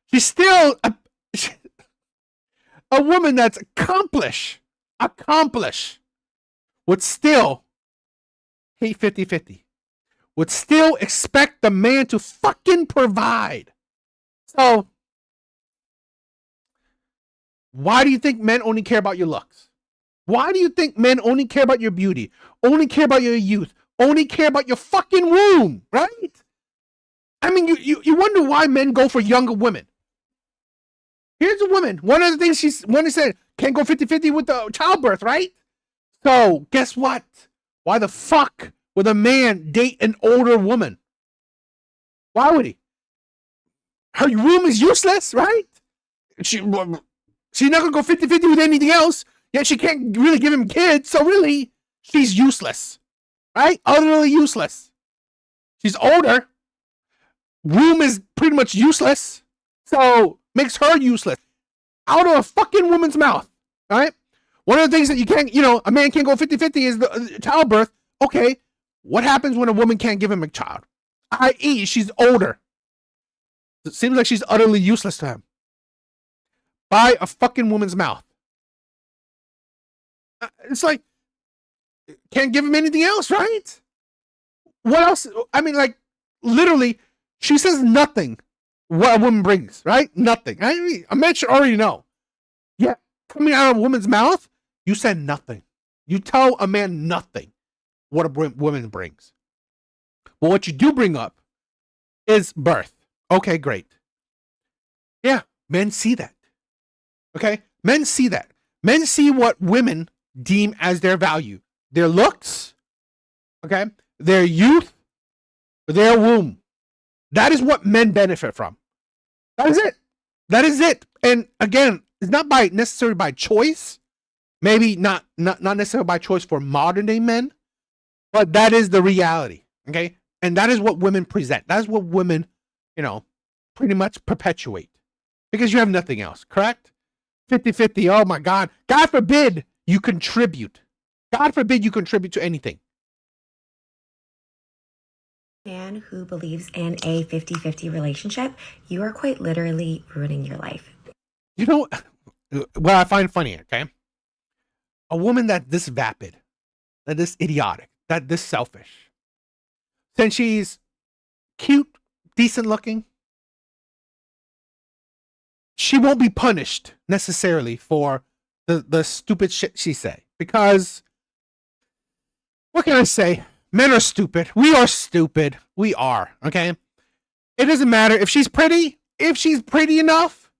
She's still a woman that's accomplished would still hate 50-50, would still expect the man to fucking provide. So, why do you think men only care about your looks? Why do you think men only care about your beauty, only care about your youth, only care about your fucking womb, right? I mean, you wonder why men go for younger women. Here's a woman. One of the things she said, can't go 50-50 with the childbirth, right? So, guess what? Why the fuck would a man date an older woman? Why would he? Her womb is useless, right? She's not gonna go 50-50 with anything else, yet she can't really give him kids, so really, she's useless. Right? Utterly useless. She's older. Womb is pretty much useless, so makes her useless. Out of a fucking woman's mouth, right? One of the things that you can't, a man can't go 50-50 is the childbirth. Okay, what happens when a woman can't give him a child? I.e., she's older. It seems like she's utterly useless to him. By a fucking woman's mouth. It's like, can't give him anything else, right? What else? I mean, like, literally, she says nothing what a woman brings, right? Nothing. I mean, a man should already know. Yeah, coming out of a woman's mouth, you said nothing. You tell a man nothing what a woman brings. Well, what you do bring up is birth. Okay, great. Yeah, men see that. Okay? Men see that. Men see what women deem as their value. Their looks, okay? Their youth, their womb. That is what men benefit from. That is it. That is it. And again, it's not necessarily by choice. Maybe not necessarily by choice for modern day men, but that is the reality. Okay? And that is what women present. That is what women, pretty much perpetuate. Because you have nothing else, correct? 50-50, oh my God. God forbid you contribute. God forbid you contribute to anything. Man who believes in a 50-50 relationship, you are quite literally ruining your life. You know what I find funny, okay? A woman that this vapid, that this idiotic, that this selfish, since she's cute, decent looking, she won't be punished necessarily for the stupid shit she say. Because, what can I say? Men are stupid. We are stupid. We are, okay? It doesn't matter if she's pretty enough.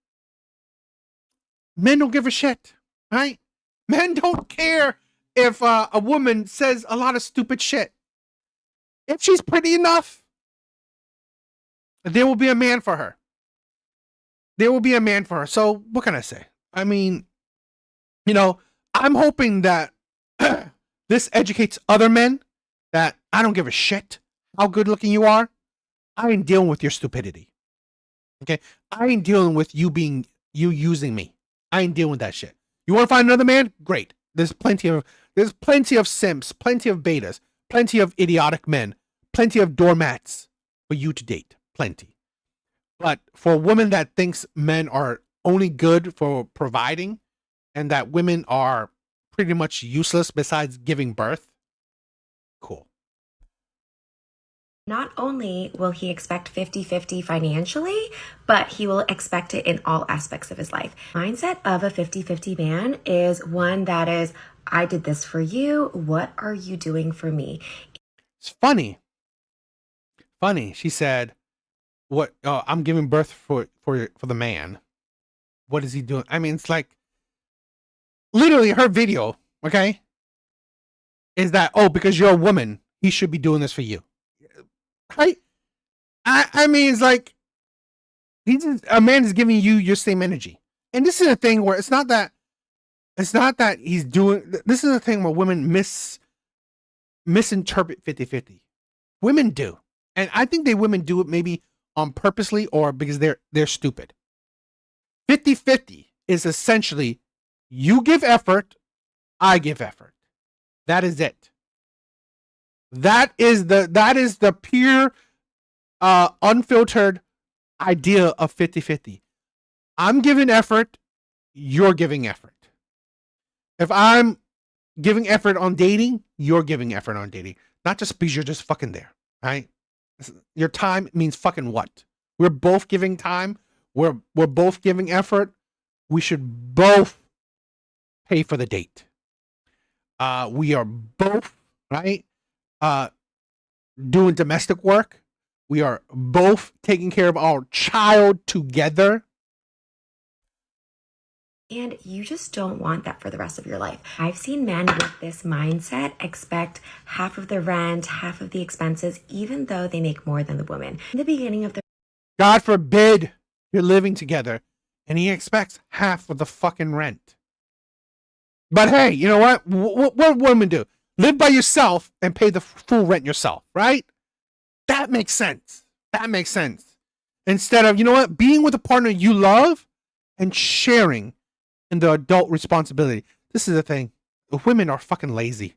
Men don't give a shit, right? Men don't care if a woman says a lot of stupid shit. If she's pretty enough, there will be a man for her. There will be a man for her. So what can I say? I mean, you know, I'm hoping that this educates other men that I don't give a shit how good looking you are. I ain't dealing with your stupidity. Okay? I ain't dealing with you using me. I ain't dealing with that shit. You want to find another man? Great. There's plenty of simps, plenty of betas, plenty of idiotic men, plenty of doormats for you to date. Plenty. But for a woman that thinks men are only good for providing and that women are pretty much useless besides giving birth, cool. Not only will he expect 50-50 financially, but he will expect it in all aspects of his life. Mindset of a 50-50 man is one that is, I did this for you. What are you doing for me? It's funny. She said, "What? I'm giving birth for the man. What is he doing?" I mean, it's like literally her video. Okay, is that because you're a woman, he should be doing this for you, right? I mean, it's like a man is giving you your same energy, and this is a thing where it's not that he's doing. This is a thing where women misinterpret 50-50. Women do. And I think women do it maybe on purposely or because they're stupid. 50-50 is essentially you give effort, I give effort. That is it. That is the pure unfiltered idea of 50-50. I'm giving effort, you're giving effort. If I'm giving effort on dating, you're giving effort on dating. Not just because you're just fucking there, right? Your time means fucking what? We're both giving time. We're both giving effort. We should both pay for the date. We are both, right? Doing domestic work. We are both taking care of our child together. And you just don't want that for the rest of your life. I've seen men with this mindset expect half of the rent, half of the expenses, even though they make more than the woman. In the beginning of the God forbid you're living together and he expects half of the fucking rent. But hey, you know what? What women do? Live by yourself and pay the full rent yourself, right? That makes sense. That makes sense. Instead of, you know what? Being with a partner you love and sharing in the adult responsibility. This is the thing. Women are fucking lazy.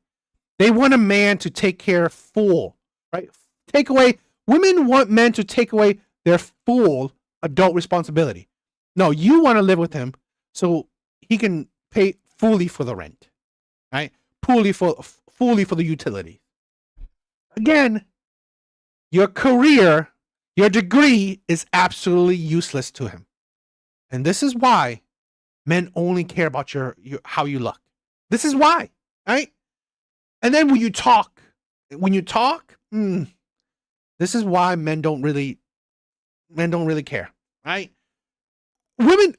They want a man to take care full, right? Women want men to take away their full adult responsibility. No, you want to live with him so he can pay fully for the rent, right? Fully for the utility. Again, your career, your degree is absolutely useless to him. And this is why men only care about your how you look. This is why, right? And then when you talk, this is why men don't really care, right? Women,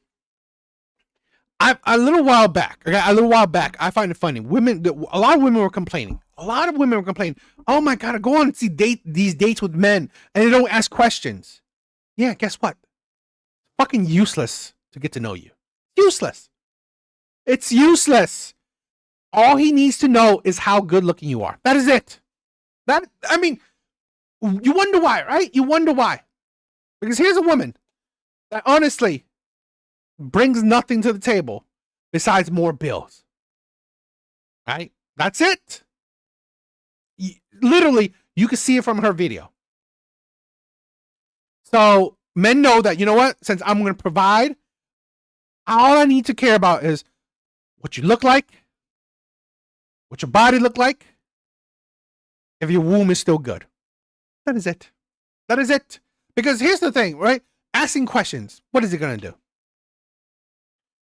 a little while back, I find it funny. A lot of women were complaining. Oh my God, I go on and see these dates with men and they don't ask questions. Yeah, guess what? Fucking useless to get to know you. Useless. It's useless. All he needs to know is how good looking you are. That is it. You wonder why, right? You wonder why. Because here's a woman that honestly brings nothing to the table besides more bills. Right? That's it. Literally, you can see it from her video. So men know that, you know what? Since I'm going to provide, all I need to care about is what you look like, what your body look like, if your womb is still good. That is it. That is it. Because here's the thing, right? Asking questions, what is it going to do?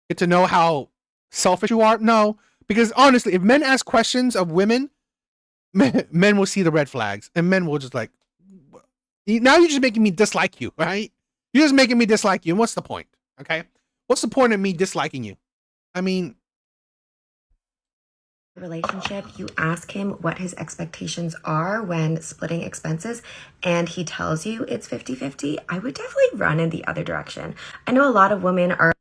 Get to know how selfish you are? No. Because honestly, if men ask questions of women, men will see the red flags, and men will just like, now you're just making me dislike you, right? You're just making me dislike you. And what's the point? Okay. What's the point of me disliking you? I mean, relationship, you ask him what his expectations are when splitting expenses, and he tells you it's 50-50, I would definitely run in the other direction. I know a lot of women are.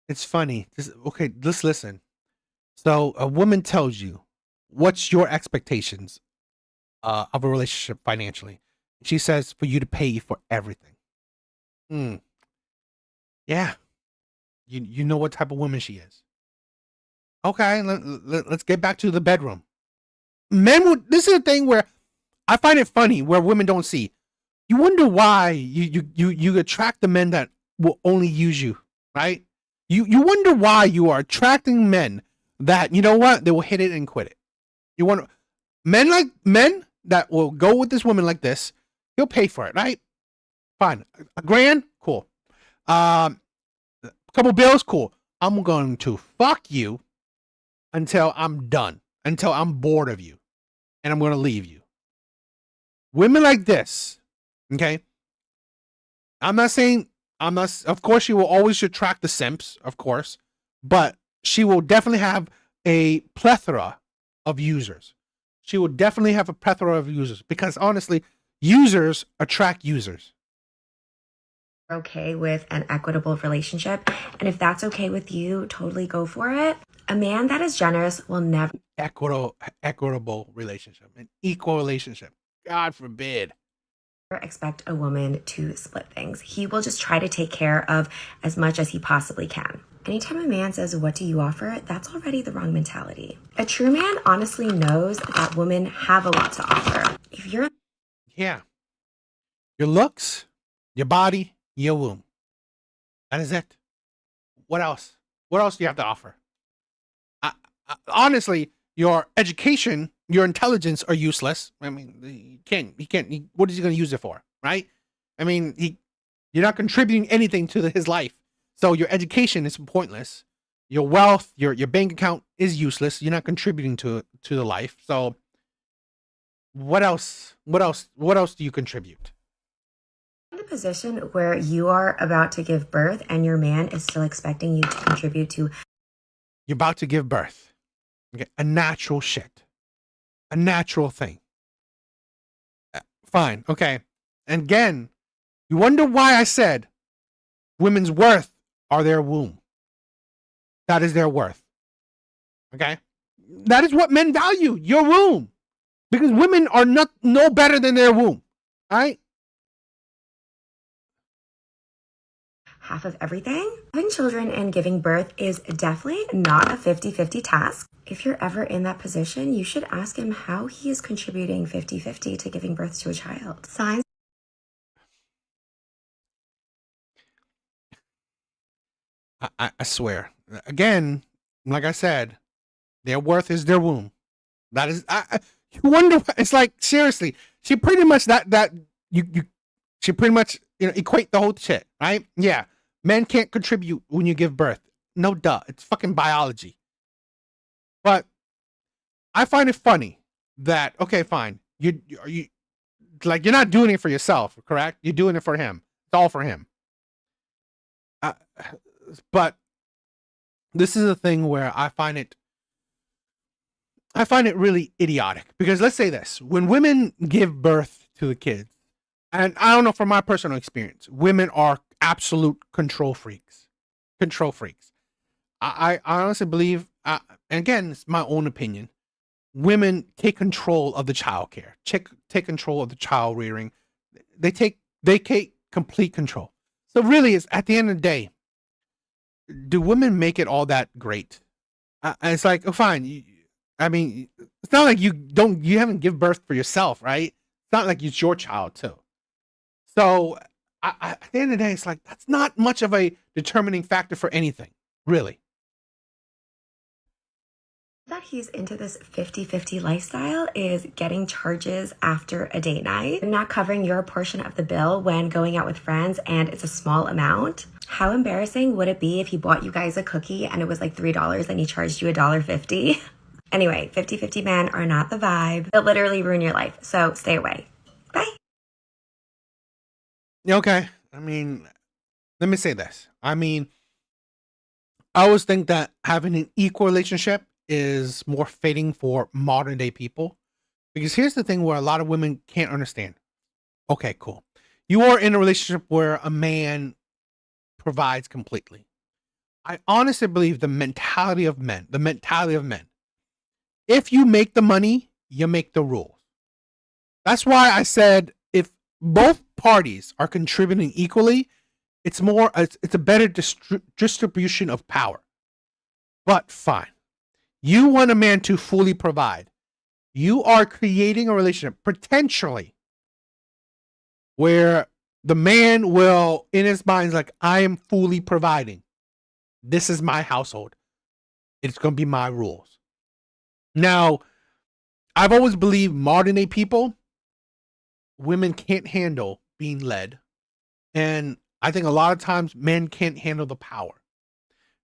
it's funny. Okay, let's listen. So a woman tells you, what's your expectations of a relationship financially? She says for you to pay for everything. Yeah. You know what type of woman she is. Okay, let's get back to the bedroom. This is a thing where I find it funny where women don't see. You wonder why you attract the men that will only use you, right? You wonder why you are attracting men that, you know what, they will hit it and quit it. You want men that will go with this woman like this. He'll pay for it, right? Fine, $1,000, cool. A couple bills, cool. I'm going to fuck you until I'm done, until I'm bored of you, and I'm going to leave you. Women like this, okay? Of course, she will always attract the simps, of course, but she will definitely have a plethora of users. She will definitely have a plethora of users because honestly, users attract users. Okay with an equitable relationship, and if that's okay with you, totally go for it. A man that is generous will never Equitable relationship, an equal relationship. God forbid. expect a woman to split things. He will just try to take care of as much as he possibly can. Anytime a man says, "What do you offer?" that's already the wrong mentality. A true man honestly knows that women have a lot to offer. If you're Yeah. Your looks, your body, your womb. That is it. What else? What else do you have to offer? Honestly, your education, your intelligence are useless. I mean, what is he going to use it for? Right? I mean, you're not contributing anything to his life. So your education is pointless. Your wealth, your bank account is useless. You're not contributing to the life. So what else do you contribute? in the position where you are about to give birth and your man is still expecting you to contribute to You're about to give birth. Okay, a natural shit. A natural thing. Fine, okay. And again, you wonder why I said women's worth are their womb. That is their worth. Okay? That is what men value, your womb. Because women are no better than their womb. All right? half of everything. Having children and giving birth is definitely not a 50-50 task. If you're ever in that position, you should ask him how he is contributing 50-50 to giving birth to a child. Signs I swear. Again, like I said, their worth is their womb. That is, you wonder. It's like seriously, she pretty much she pretty much equate the whole shit, right? Yeah, men can't contribute when you give birth. No, duh, it's fucking biology. But I find it funny that okay, fine, you like you're not doing it for yourself, correct? You're doing it for him. It's all for him. But this is a thing where I find it really idiotic because let's say this: when women give birth to the kids, and I don't know from my personal experience, women are absolute control freaks. Control freaks. I honestly believe, and again, it's my own opinion. Women take control of the child care, take control of the child rearing. They take complete control. So really, it's at the end of the day. Do women make it all that great? It's like, oh, fine. I mean, it's not like you haven't give birth for yourself, right? It's not like it's your child too. So at the end of the day, it's like, that's not much of a determining factor for anything, really. That he's into this 50-50 lifestyle is getting charges after a date night, not covering your portion of the bill when going out with friends, and it's a small amount. How embarrassing would it be if he bought you guys a cookie and it was like $3 and he charged you $1.50? Anyway, 50-50 men are not the vibe. They'll literally ruin your life, so stay away. Bye. Okay. I mean, let me say this. I mean, I always think that having an equal relationship is more fitting for modern day people. Because here's the thing where a lot of women can't understand. Okay, cool. You are in a relationship where a man provides completely. I honestly believe the mentality of men, if you make the money, you make the rules. That's why I said if both parties are contributing equally, it's a better distribution of power. But fine. You want a man to fully provide. You are creating a relationship potentially where the man will, in his mind, is like, I am fully providing. This is my household. It's going to be my rules. Now, I've always believed modern day people, women can't handle being led. And I think a lot of times men can't handle the power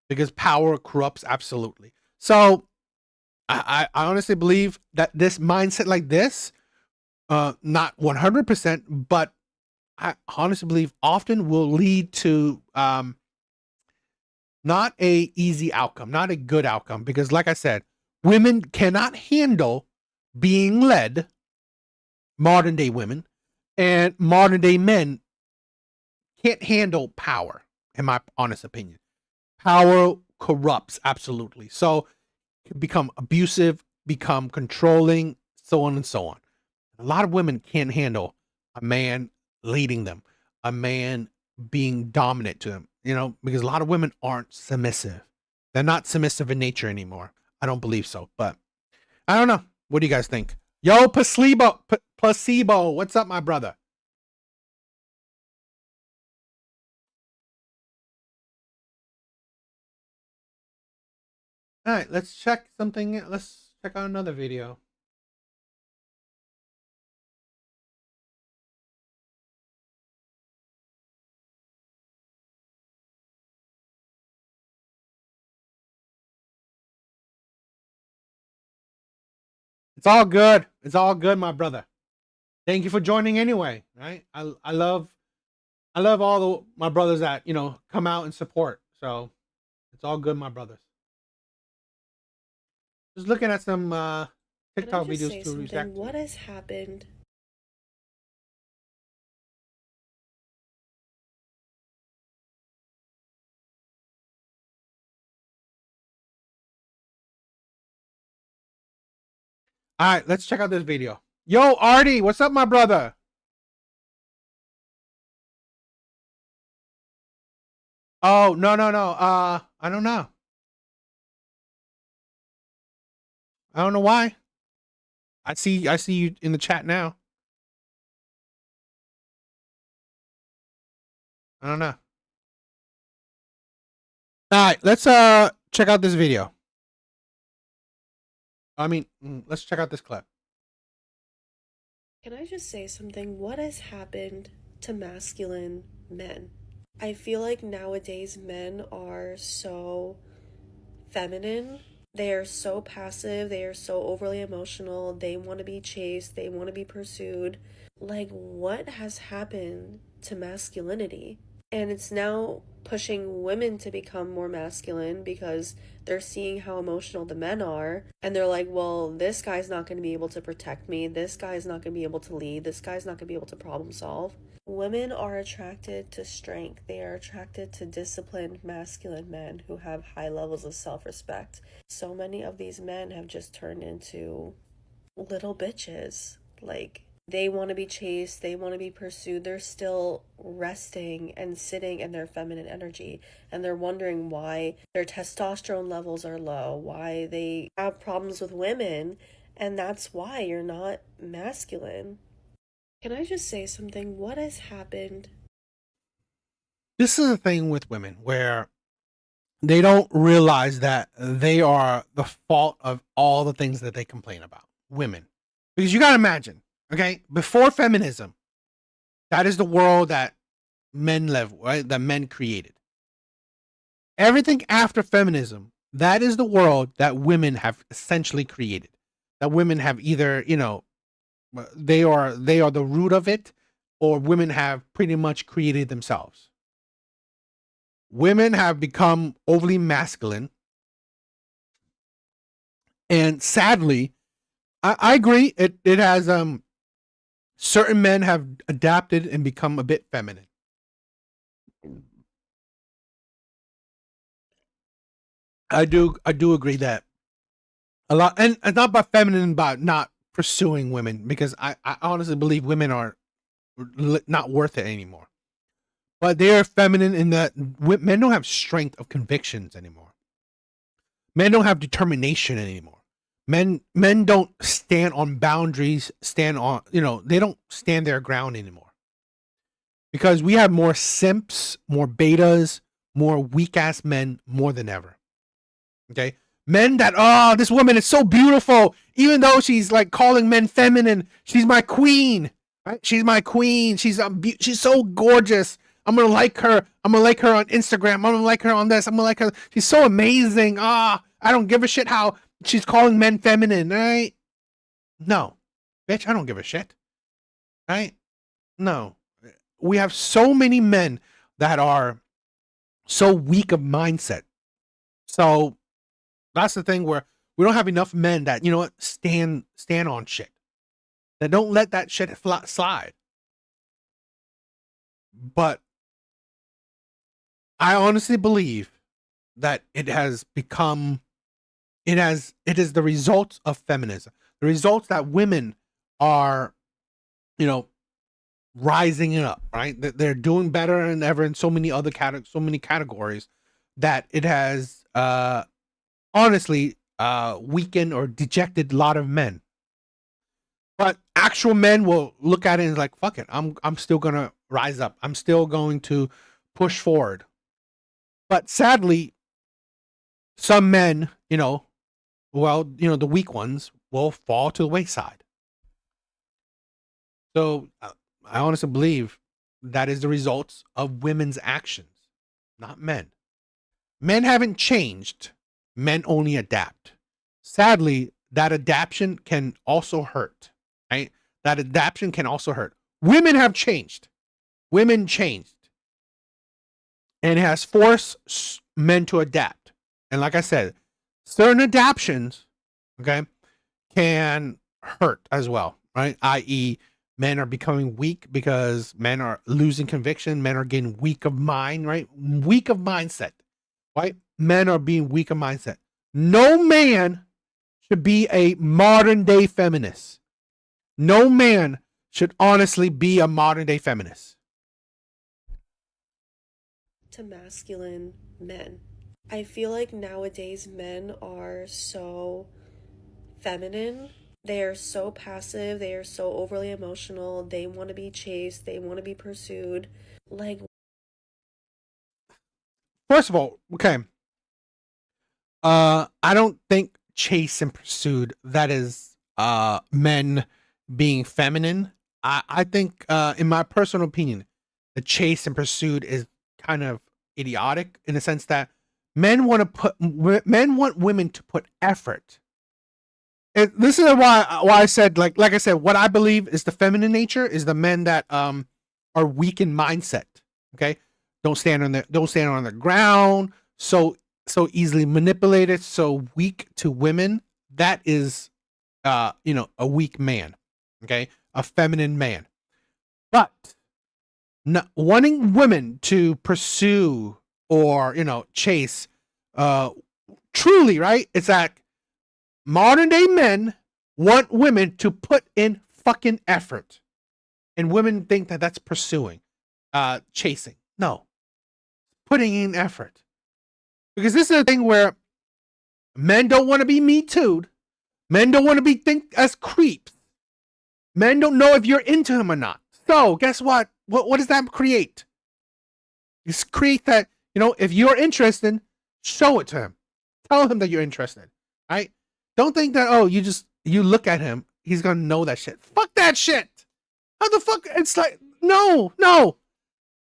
because power corrupts absolutely. So I honestly believe that this mindset like this, not 100%, but I honestly believe often will lead to not a easy outcome, not a good outcome, because like I said, women cannot handle being led, modern day women, and modern day men can't handle power, in my honest opinion. Power corrupts absolutely. So become abusive, become controlling, so on and so on. A lot of women can't handle a man leading them, a man being dominant to them, because a lot of women aren't submissive. They're not submissive in nature anymore. I don't believe so, but I don't know. What do you guys think? Yo, Placebo, what's up, my brother? All right, let's check something. Let's check out another video. It's all good. It's all good, my brother. Thank you for joining anyway. Right? I love all my brothers that come out and support. So it's all good, my brothers. Just looking at some TikTok videos to react. What has happened? All right, let's check out this video. Yo, Artie, what's up, my brother? Oh, no. I don't know. I don't know why. I see you in the chat now. I don't know. All right, let's check out this video. Let's check out this clip. Can I just say something? What has happened to masculine men? I feel like nowadays men are so feminine. They are so passive. They are so overly emotional. They want to be chased. They want to be pursued. Like, what has happened to masculinity? And it's now pushing women to become more masculine because they're seeing how emotional the men are. And they're like, well, this guy's not going to be able to protect me. This guy's not going to be able to lead. This guy's not going to be able to problem solve. Women are attracted to strength. They are attracted to disciplined masculine men who have high levels of self-respect. So many of these men have just turned into little bitches. Like, they want to be chased, they want to be pursued. They're still resting and sitting in their feminine energy, and they're wondering why their testosterone levels are low, why they have problems with women, and that's why you're not masculine. Can I just say something? What has happened? This is the thing with women where they don't realize that they are the fault of all the things that they complain about. Women. Because you got to imagine, okay, before feminism, that is the world that men live, right? That men created. Everything after feminism, that is the world that women have essentially created. That women have either, they are the root of it, or women have pretty much created themselves. Women have become overly masculine. And sadly, I agree. It has certain men have adapted and become a bit feminine. I do agree that a lot, and not by feminine, but not pursuing women, because I honestly believe women are not worth it anymore. But they are feminine in that men don't have strength of convictions anymore. Men don't have determination anymore. Men don't stand on boundaries, they don't stand their ground anymore. Because we have more simps, more betas, more weak ass men more than ever. Okay? Men that, oh, this woman is so beautiful, even though she's like calling men feminine, she's my queen. Right? She's my queen. She's so gorgeous. I'm gonna like her. I'm gonna like her on Instagram. I'm gonna like her on this. I'm gonna like her. She's so amazing. I don't give a shit how she's calling men feminine, right? No. Bitch, I don't give a shit. Right? No. We have so many men that are so weak of mindset. So that's the thing where we don't have enough men that, stand on shit. That don't let that shit slide. But I honestly believe that it is the results of feminism. The results that women are, rising up, right? That they're doing better than ever in so many categories, that it has honestly weakened or dejected a lot of men. But actual men will look at it and like, fuck it, I'm still gonna rise up. I'm still going to push forward. But sadly, some men, the weak ones will fall to the wayside. So I honestly believe that is the results of women's actions, not men. Men haven't changed. Men only adapt. Sadly, that adaptation can also hurt, right? That adaptation can also hurt. Women have changed. Women changed. And it has forced men to adapt. And like I said, certain adaptations, okay, can hurt as well, right? I.e., men are becoming weak because men are losing conviction. Men are getting weak of mind, right? Weak of mindset, right? Men are being weak of mindset. No man should be a modern day feminist. No man should honestly be a modern day feminist. To masculine men. I feel like nowadays men are so feminine. They are so passive. They are so overly emotional. They want to be chased. They want to be pursued. Like, first of all, okay. I don't think chase and pursued, that is men being feminine. I think in my personal opinion, the chase and pursued is kind of idiotic in the sense that men want women to put effort. This is why I said, like I said, what I believe is the feminine nature is the men that are weak in mindset. Okay, don't stand on the ground, so easily manipulated, so weak to women. That is a weak man. Okay, a feminine man. But not wanting women to pursue or chase, truly, right? It's like modern day men want women to put in fucking effort, and women think that that's pursuing, chasing. No, putting in effort. Because this is a thing where men don't want to be Me Too'd. Men don't want to be think as creeps. Men don't know if you're into him or not. So guess what? What does that create? Just create that, if you're interested, show it to him. Tell him that you're interested. Right? Don't think that, you look at him, he's gonna know that shit. Fuck that shit. How the fuck? It's like, no.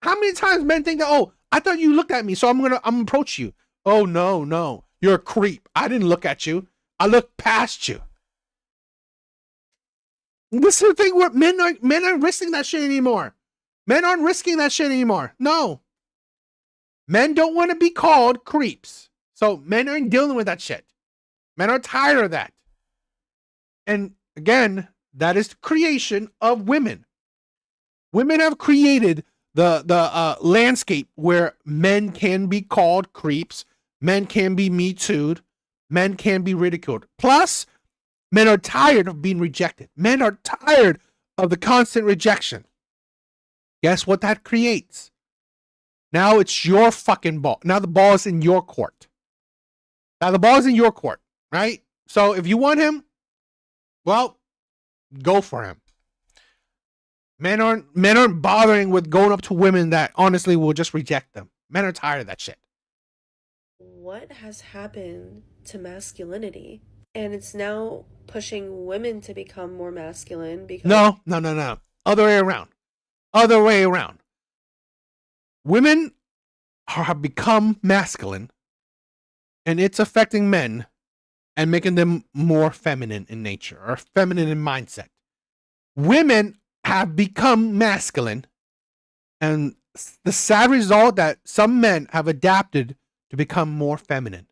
How many times men think that, I thought you looked at me, so I'm gonna approach you. Oh no. You're a creep. I didn't look at you. I looked past you. This is the thing where men aren't risking that shit anymore. Men aren't risking that shit anymore. No. Men don't want to be called creeps. So men aren't dealing with that shit. Men are tired of that. And again, that is the creation of women. Women have created the landscape where men can be called creeps, men can be Me Too'd, men can be ridiculed. Plus, men are tired of being rejected. Men are tired of the constant rejection. Guess what that creates? Now it's your fucking ball. Now the ball is in your court. Right? So if you want him, well, go for him. Men aren't bothering with going up to women that honestly will just reject them. Men are tired of that shit. What has happened to masculinity? And it's now pushing women to become more masculine because... No. Other way around. Women have become masculine, and it's affecting men and making them more feminine in nature or feminine in mindset. Women have become masculine, and the sad result that some men have adapted to become more feminine.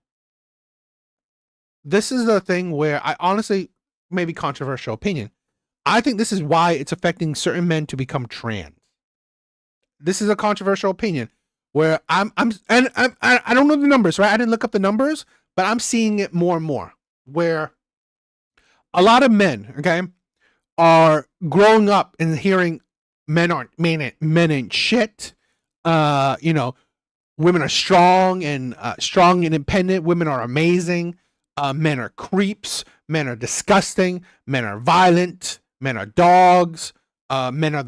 This is the thing where I honestly, maybe controversial opinion, I think this is why it's affecting certain men to become trans. This is a controversial opinion where I don't know the numbers, right? I didn't look up the numbers, but I'm seeing it more and more where a lot of men, okay, are growing up and hearing men ain't shit. Women are strong and independent. Women are amazing. Men are creeps. Men are disgusting. Men are violent. Men are dogs. Men are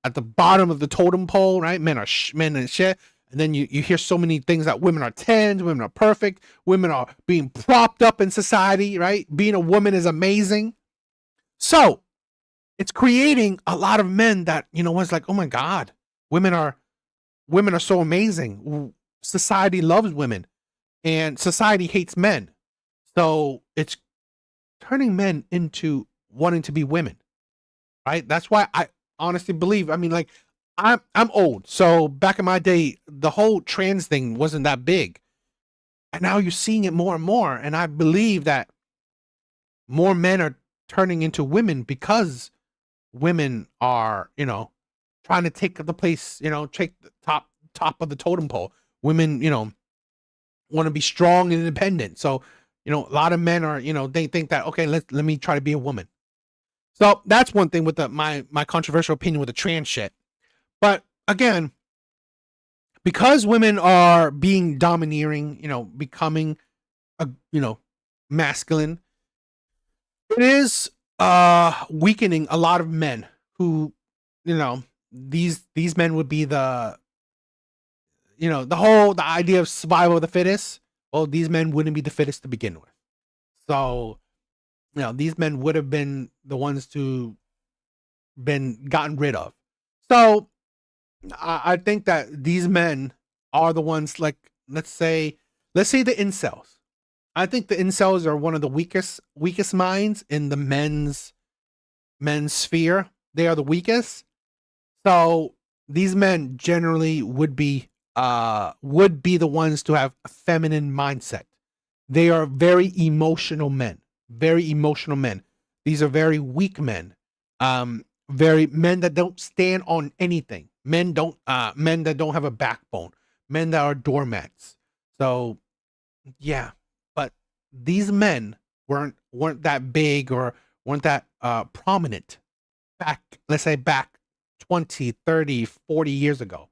at the bottom of the totem pole, right? Men are men and shit. And then you hear so many things that women are 10s, women are perfect, women are being propped up in society, right? Being a woman is amazing. So it's creating a lot of men that, was like, oh my God, women are so amazing. Society loves women and society hates men. So it's turning men into wanting to be women, right? That's why I honestly believe, I'm old. So back in my day, the whole trans thing wasn't that big. And now you're seeing it more and more. And I believe that more men are turning into women because women are, trying to take the place, take the top of the totem pole. Women, want to be strong and independent. So, a lot of men are, they think that, okay, let me try to be a woman. So that's one thing with my controversial opinion with the trans shit. But again, because women are being domineering, becoming masculine, it is weakening a lot of men who, these men would be the idea of survival of the fittest. Well, these men wouldn't be the fittest to begin with. So, these men would have been the ones to been gotten rid of. So I think that these men are the ones, like, let's say the incels. I think the incels are one of the weakest minds in the men's sphere. They are the weakest. So these men generally would be the ones to have a feminine mindset. They are very emotional men. These are very weak men. Very men that don't stand on anything. Men that don't have a backbone. Men that are doormats. So yeah, but these men weren't that big or weren't that prominent back 20, 30, 40 years ago.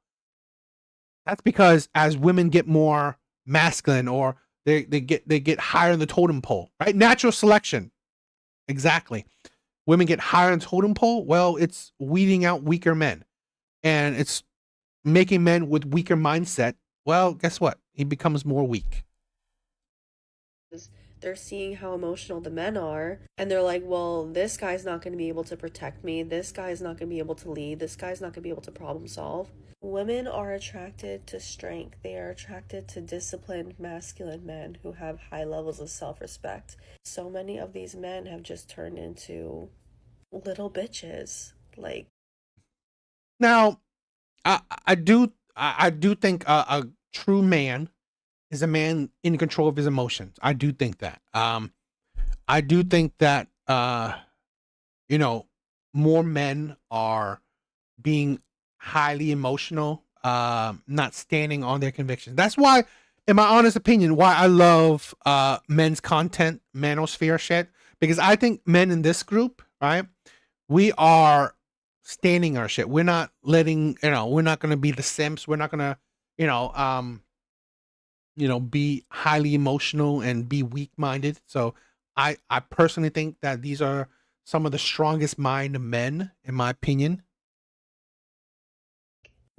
That's because as women get more masculine or they get higher in the totem pole, right? Natural selection. Exactly. women get higher on totem pole? Well, it's weeding out weaker men, and it's making men with weaker mindset. Well, guess what? He becomes more weak. They're seeing how emotional the men are, and they're like, well, this guy's not going to be able to protect me. This guy's not going to be able to lead. This guy's not going to be able to problem solve. Women are attracted to strength. They are attracted to disciplined, masculine men who have high levels of self-respect. So many of these men have just turned into little bitches. Like, now, I do think a true man is a man in control of his emotions. I do think that. I do think that you know, more men are being highly emotional, not standing on their convictions. That's why, in my honest opinion, why I love men's content, manosphere shit, because I think men in this group, right, we are standing our shit. We're not letting, we're not going to be the simps. We're not going to, be highly emotional and be weak-minded. So I personally think that these are some of the strongest mind men, in my opinion.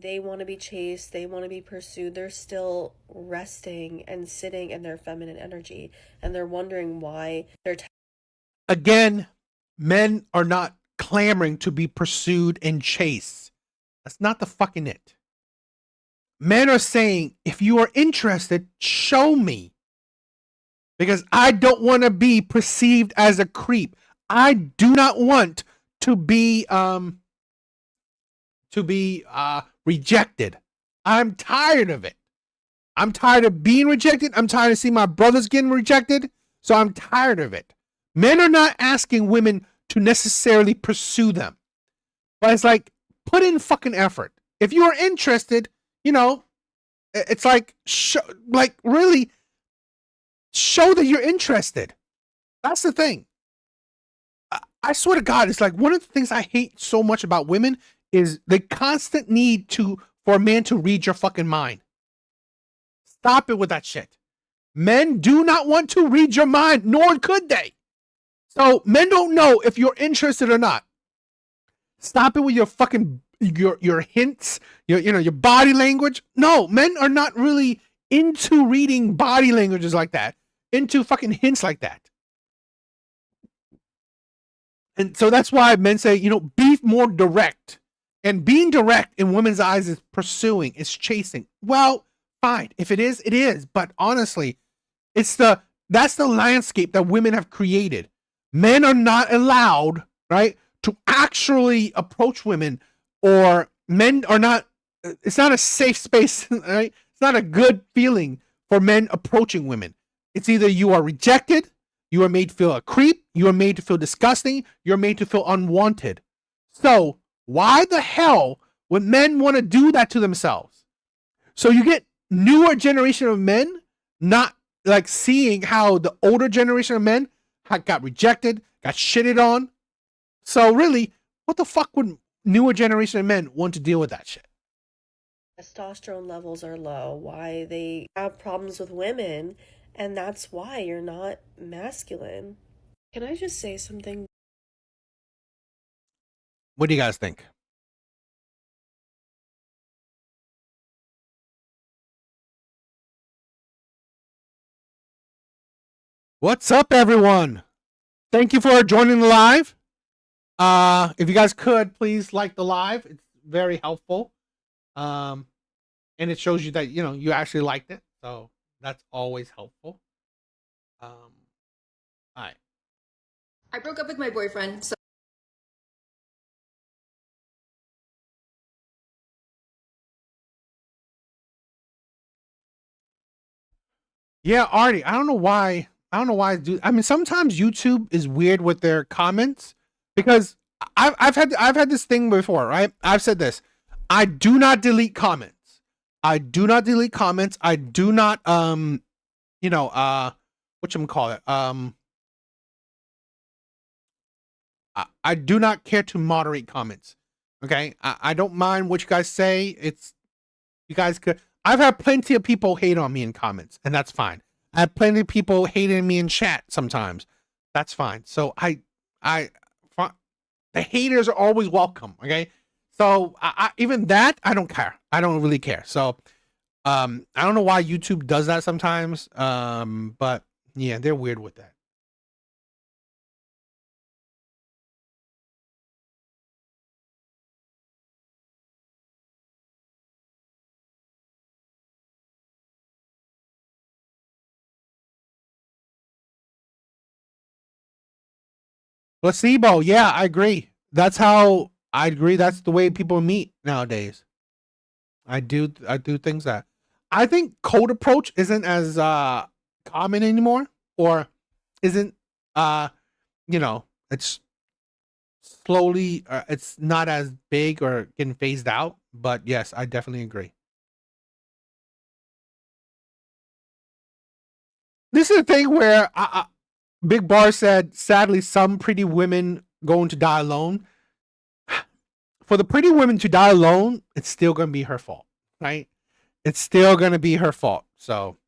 they want to be chased, they want to be pursued. They're still resting and sitting in their feminine energy, and they're wondering why they're Again, men are not clamoring to be pursued and chased. That's not the fucking it. Men are saying, if you are interested, show me. Because I don't want to be perceived as a creep. I do not want to be rejected. I'm tired of it. I'm tired of being rejected. I'm tired of seeing my brothers getting rejected. So I'm tired of it. Men are not asking women to necessarily pursue them. But it's like, put in fucking effort. If you are interested, it's like, really show that you're interested. That's the thing. I swear to God, it's like one of the things I hate so much about women is the constant need for a man to read your fucking mind. Stop it with that shit. Men do not want to read your mind, nor could they. So men don't know if you're interested or not. Stop it with your fucking your hints, your body language. No, men are not really into reading body languages like that, into fucking hints like that. And so that's why men say, be more direct. And being direct in women's eyes is pursuing, is chasing. Well, fine. If it is, it is. But honestly, that's the landscape that women have created. Men are not allowed, right, to actually approach women, or men are not, it's not a safe space, right? It's not a good feeling for men approaching women. It's either you are rejected, you are made to feel a creep, you are made to feel disgusting, you're made to feel unwanted. So why the hell would men want to do that to themselves? So you get newer generation of men not like seeing how the older generation of men got rejected, got shitted on. So really, what the fuck would newer generation of men want to deal with that shit? testosterone levels are low, why they have problems with women, and that's why you're not masculine. Can I just say something? What do you guys think? What's up, everyone? Thank you for joining the live. If you guys could, please like the live. It's very helpful. And it shows you that, you actually liked it. So that's always helpful. All right. I broke up with my boyfriend, so Yeah, Artie, I don't know why. I mean, sometimes YouTube is weird with their comments, because I've had this thing before, right? I've said this. I do not delete comments. I do not, whatchamacallit? I do not care to moderate comments. Okay? I don't mind what you guys say. You guys could. I've had plenty of people hate on me in comments, and that's fine. I have plenty of people hating me in chat sometimes. That's fine. So The haters are always welcome. Okay. So even that, I don't care. I don't really care. So I don't know why YouTube does that sometimes. But yeah, they're weird with that. Placebo, yeah, I agree. That's how I agree. That's the way people meet nowadays. I do things that I think cold approach isn't as common anymore, or isn't it's slowly it's not as big or getting phased out. But yes, I definitely agree. This is a thing where Big Bar said, sadly, some pretty women going to die alone. For the pretty women to die alone, it's still going to be her fault, right? It's still going to be her fault. So,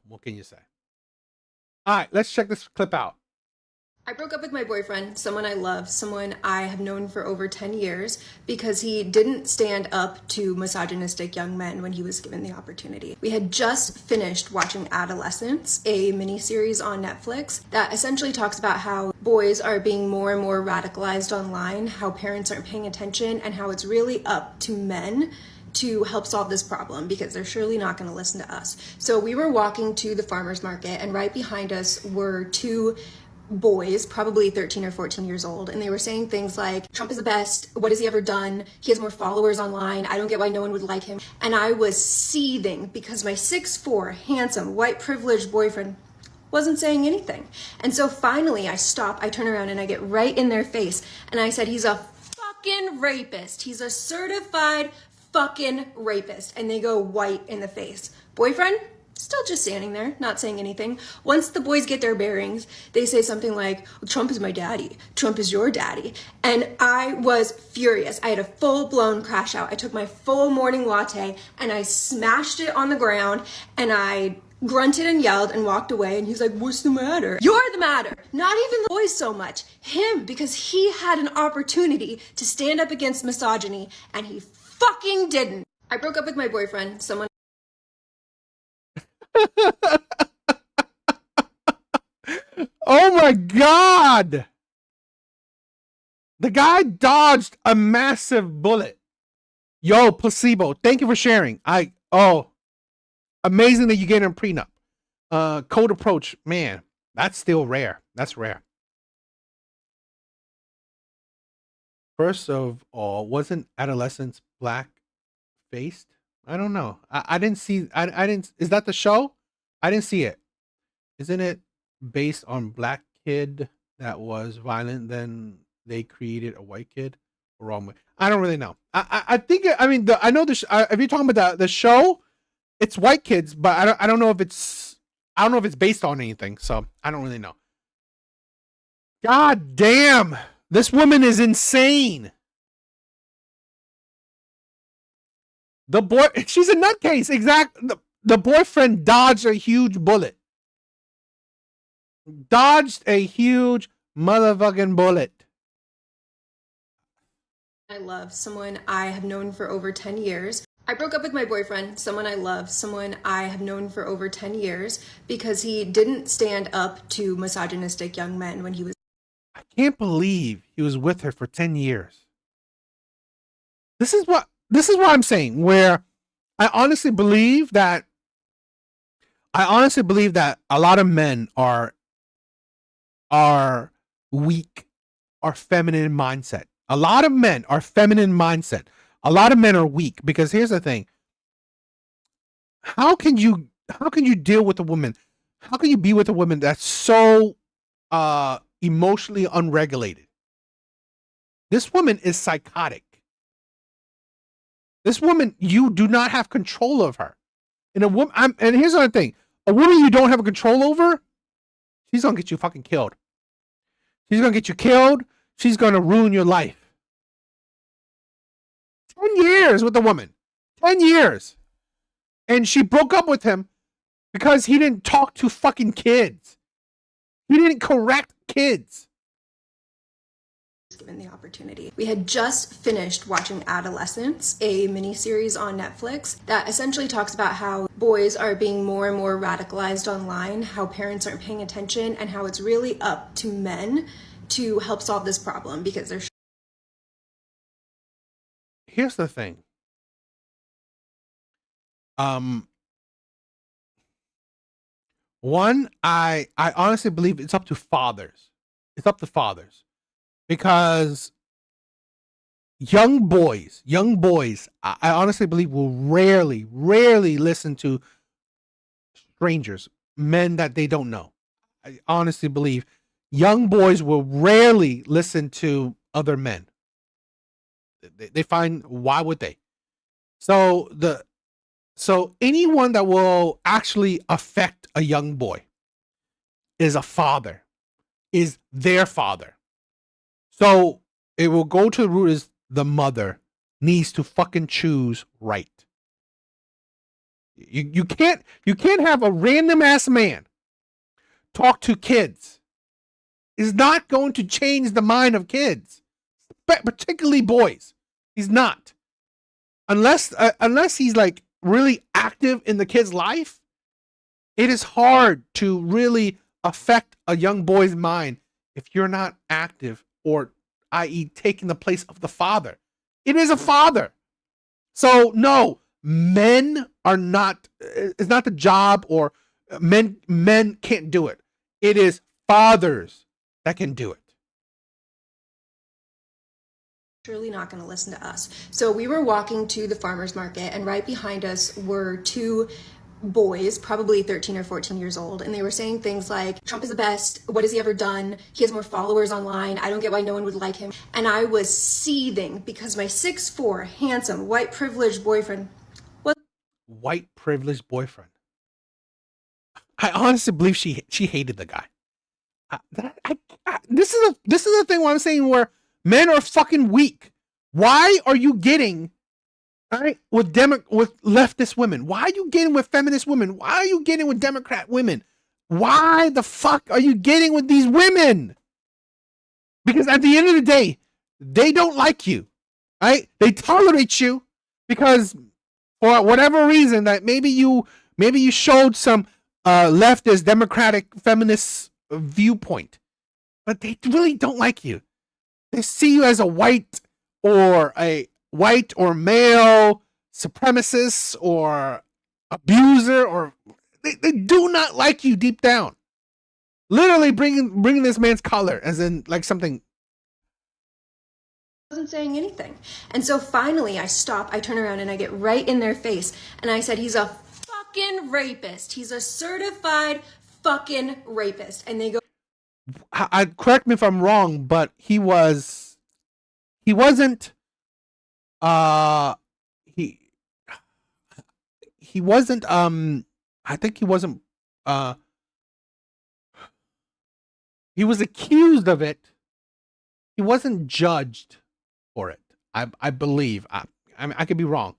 what can you say? All right, let's check this clip out. I broke up with my boyfriend, someone I love, someone I have known for over 10 years, because he didn't stand up to misogynistic young men when he was given the opportunity. We had just finished watching Adolescence, a miniseries on Netflix that essentially talks about how boys are being more and more radicalized online, how parents aren't paying attention, and how it's really up to men to help solve this problem, because they're surely not going to listen to us. So we were walking to the farmer's market, and right behind us were two boys, probably 13 or 14 years old, and they were saying things like, Trump is the best, what has he ever done, he has more followers online, I don't get why no one would like him. And I was seething because my 6'4", handsome, white privileged boyfriend wasn't saying anything. And so finally I stop, I turn around and I get right in their face, and I said, he's a fucking rapist, he's a certified fucking rapist. And they go white in the face. Boyfriend? Still just standing there, not saying anything. Once the boys get their bearings, they say something like, Trump is my daddy, Trump is your daddy. And I was furious. I had a full-blown crash out. I took my full morning latte and I smashed it on the ground, and I grunted and yelled and walked away. And he's like, what's the matter? You're the matter. Not even the boys so much. Him, because he had an opportunity to stand up against misogyny and he fucking didn't. I broke up with my boyfriend, someone Oh my God! The guy dodged a massive bullet. Yo, Placebo, thank you for sharing. Amazing that you get a prenup. Cold approach, man, that's still rare. That's rare. First of all, wasn't Adolescence black faced? I don't know. I didn't see. I didn't. Is that the show? I didn't see it. Isn't it based on black kid that was violent? Then they created a white kid. Or wrong way. I don't really know. I think. I mean, I know the. If you're talking about the show, it's white kids, but I don't know if it's. I don't know if it's based on anything. So I don't really know. God damn! This woman is insane. The boy, she's a nutcase. The boyfriend dodged a huge bullet. Dodged a huge motherfucking bullet. I love, someone I have known for over 10 years. I broke up with my boyfriend, someone I love, someone I have known for over 10 years, because he didn't stand up to misogynistic young men when he was. I can't believe he was with her for 10 years. This is what I'm saying, where I honestly believe that a lot of men are weak, are feminine mindset. A lot of men are feminine mindset. A lot of men are weak, because here's the thing. How can you deal with a woman? How can you be with a woman that's so emotionally unregulated? This woman is psychotic. This woman, you do not have control of her. And and here's another thing. A woman you don't have control over, she's gonna get you fucking killed. She's gonna get you killed. She's gonna ruin your life. 10 years with a woman. 10 years. And she broke up with him because he didn't talk to fucking kids. He didn't correct kids. given the opportunity. We had just finished watching Adolescence, a miniseries on Netflix that essentially talks about how boys are being more and more radicalized online, how parents aren't paying attention, and how it's really up to men to help solve this problem because they're. Here's the thing. One, I honestly believe it's up to fathers. It's up to fathers, because young boys, I honestly believe will rarely listen to strangers, men that they don't know. I honestly believe young boys will rarely listen to other men. They find, why would they? So anyone that will actually affect a young boy is a father, is their father. So it will go to the root is the mother needs to fucking choose right. You can't have a random ass man talk to kids. Is not going to change the mind of kids, particularly boys. He's not, unless he's like really active in the kid's life. It is hard to really affect a young boy's mind if you're not active, or i.e. taking the place of the father. It is a father. So no, men are not, it's not the job, or men can't do it. It is fathers that can do it. Surely not going to listen to us. So we were walking to the farmer's market, and right behind us were two boys, probably 13 or 14 years old, and they were saying things like, Trump is the best, what has he ever done, he has more followers online, I don't get why no one would like him. And I was seething because my 6'4", handsome, white privileged boyfriend was White privileged boyfriend. I honestly believe she hated the guy. This is the thing where I'm saying where men are fucking weak. Why are you getting, right, with leftist women? Why are you getting with feminist women? Why are you getting with Democrat women? Why the fuck are you getting with these women? Because at the end of the day, they don't like you, right? They tolerate you because for whatever reason that maybe you showed some leftist, democratic, feminist viewpoint, but they really don't like you. They see you as a white or male supremacist or abuser, or they do not like you deep down. Literally bringing this man's color as in like something. wasn't saying anything. And so finally I stop, I turn around, and I get right in their face, and I said, he's a fucking rapist. He's a certified fucking rapist. And they go, I correct me if I'm wrong, but he wasn't he wasn't I think he wasn't he was accused of it. He wasn't judged for it. I believe. I mean, I could be wrong,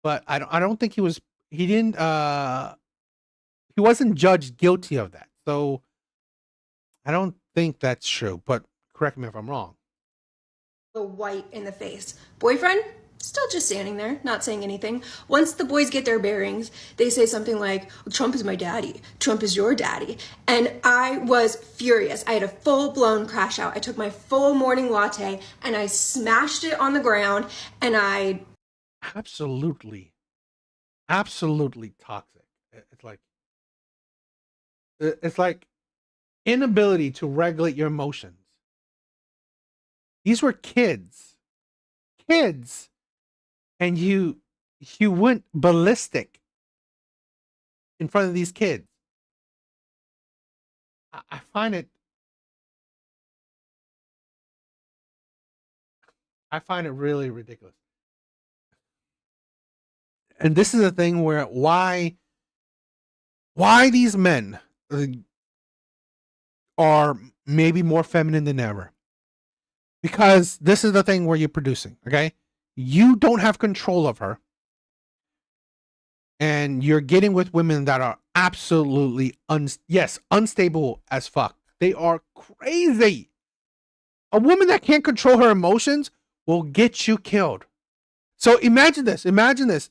but I don't think he wasn't judged guilty of that. So I don't think that's true, but correct me if I'm wrong. the white in the face. Boyfriend, still just standing there, not saying anything. Once the boys get their bearings, they say something like, Trump is my daddy. Trump is your daddy. And I was furious. I had a full-blown crash out. I took my full morning latte and I smashed it on the ground, and I... Absolutely toxic. It's like inability to regulate your emotions. These were kids, and you went ballistic in front of these kids. I find it really ridiculous. And this is the thing where why these men are maybe more feminine than ever. Because this is the thing where you're producing, okay? You don't have control of her. And you're getting with women that are absolutely unstable as fuck. They are crazy. A woman that can't control her emotions will get you killed. So imagine this. Imagine this.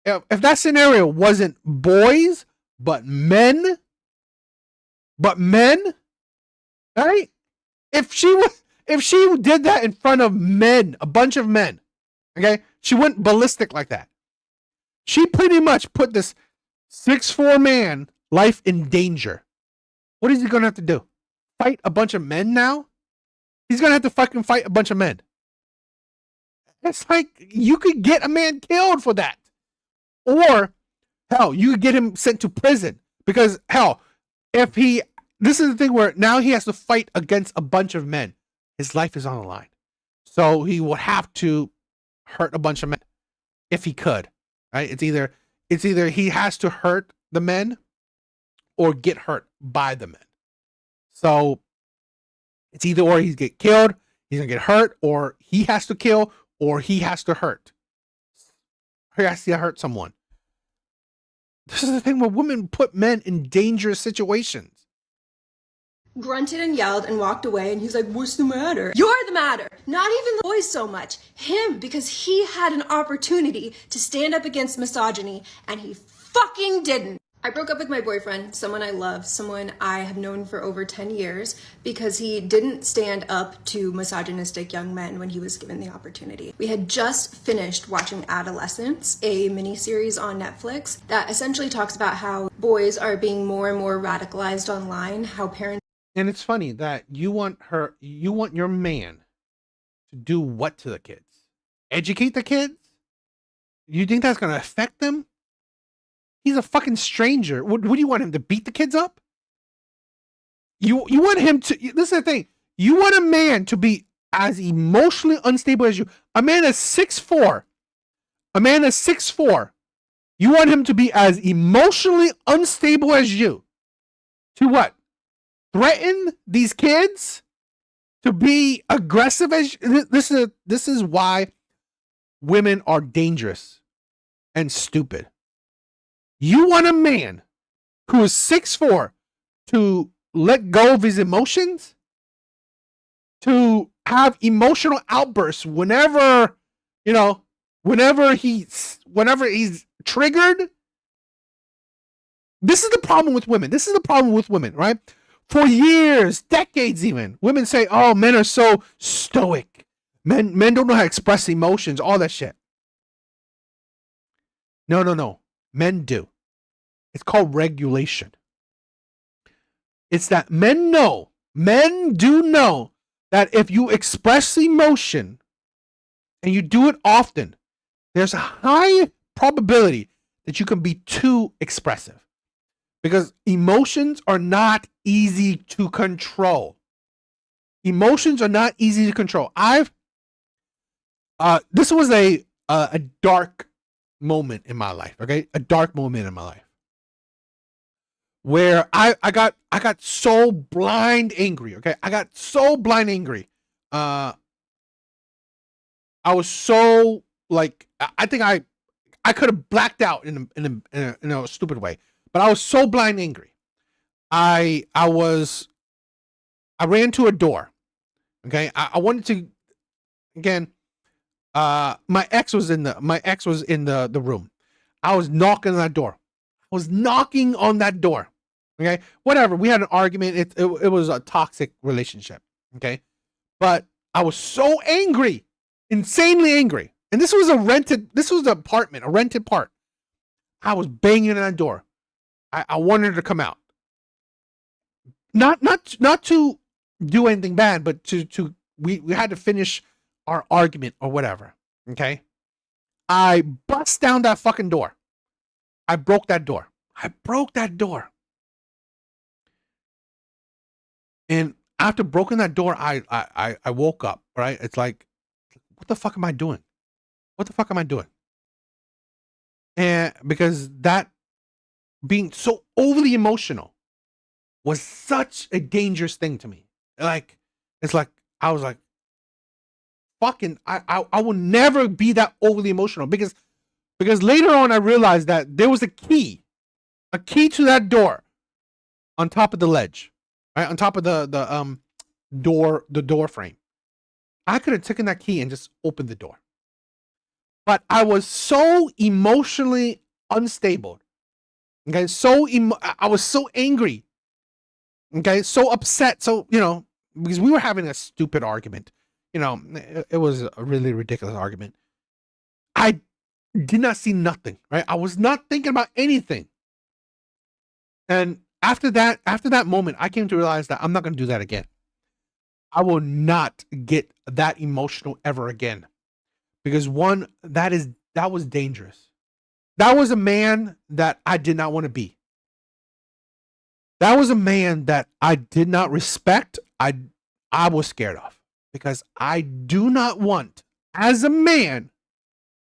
If that scenario wasn't boys, but men, right? If she did that in front of men, a bunch of men, okay, she went ballistic like that. She pretty much put this 6'4" man life in danger. What is he gonna have to do? Fight a bunch of men now? He's gonna have to fucking fight a bunch of men. It's like you could get a man killed for that. Or hell, you could get him sent to prison. Because hell, this is the thing where now he has to fight against a bunch of men. His life is on the line. So he would have to hurt a bunch of men if he could. Right? It's either he has to hurt the men or get hurt by the men. So it's either or he's get killed, he's gonna get hurt, or he has to kill, or he has to hurt. He has to hurt someone. This is the thing where women put men in dangerous situations. Grunted and yelled and walked away, and he was like, what's the matter? You're the matter. Not even the boys so much. Him, because he had an opportunity to stand up against misogyny, and he fucking didn't. I broke up with my boyfriend, someone I love, someone I have known for over 10 years, because he didn't stand up to misogynistic young men when he was given the opportunity. We had just finished watching Adolescence, a miniseries on Netflix that essentially talks about how boys are being more and more radicalized online, how parents... And it's funny that you want your man to do what to the kids? Educate the kids? You think that's going to affect them? He's a fucking stranger. What do you want him to beat the kids up? You want him to... This is the thing. You want a man to be as emotionally unstable as you. A man is 6'4". A man is 6'4". You want him to be as emotionally unstable as you. To what? Threaten these kids? To be aggressive as you? This is why women are dangerous and stupid. You want a man who is 6'4" to let go of his emotions? To have emotional outbursts whenever he's triggered? This is the problem with women. Right? For years, decades even, women say, oh, men are so stoic. Men don't know how to express emotions, all that shit. No. Men do. It's called regulation. It's that men do know that if you express emotion and you do it often, there's a high probability that you can be too expressive. Because emotions are not easy to control. Emotions are not easy to control. This was a dark moment in my life, okay? A dark moment in my life. Where I got so blind angry, okay? I got so blind angry. I was so like, I think I could have blacked out in a stupid way, but I was so blind angry. I ran to a door. Okay, I wanted to, again. My ex was in the room. I was knocking on that door. Okay, whatever. We had an argument. It was a toxic relationship. Okay, but I was so angry, insanely angry. And this was an apartment, a rented part. I was banging on that door. I wanted her to come out. Not to do anything bad, but we had to finish our argument or whatever. Okay. I bust down that fucking door. I broke that door. And after broken that door, I woke up, right? It's like, what the fuck am I doing? And because that being so overly emotional was such a dangerous thing to me. Like, it's like, I was like, fucking, I will never be that overly emotional because later on I realized that there was a key to that door on top of the ledge, right? On top of the door frame. I could have taken that key and just opened the door. But I was so emotionally unstable. Okay, I was so angry. Okay, so upset. So, because we were having a stupid argument. It was a really ridiculous argument. I did not see nothing, right? I was not thinking about anything. And after that moment, I came to realize that I'm not going to do that again. I will not get that emotional ever again. Because one, that was dangerous. That was a man that I did not want to be. That was a man that I did not respect. I was scared of, because I do not want, as a man,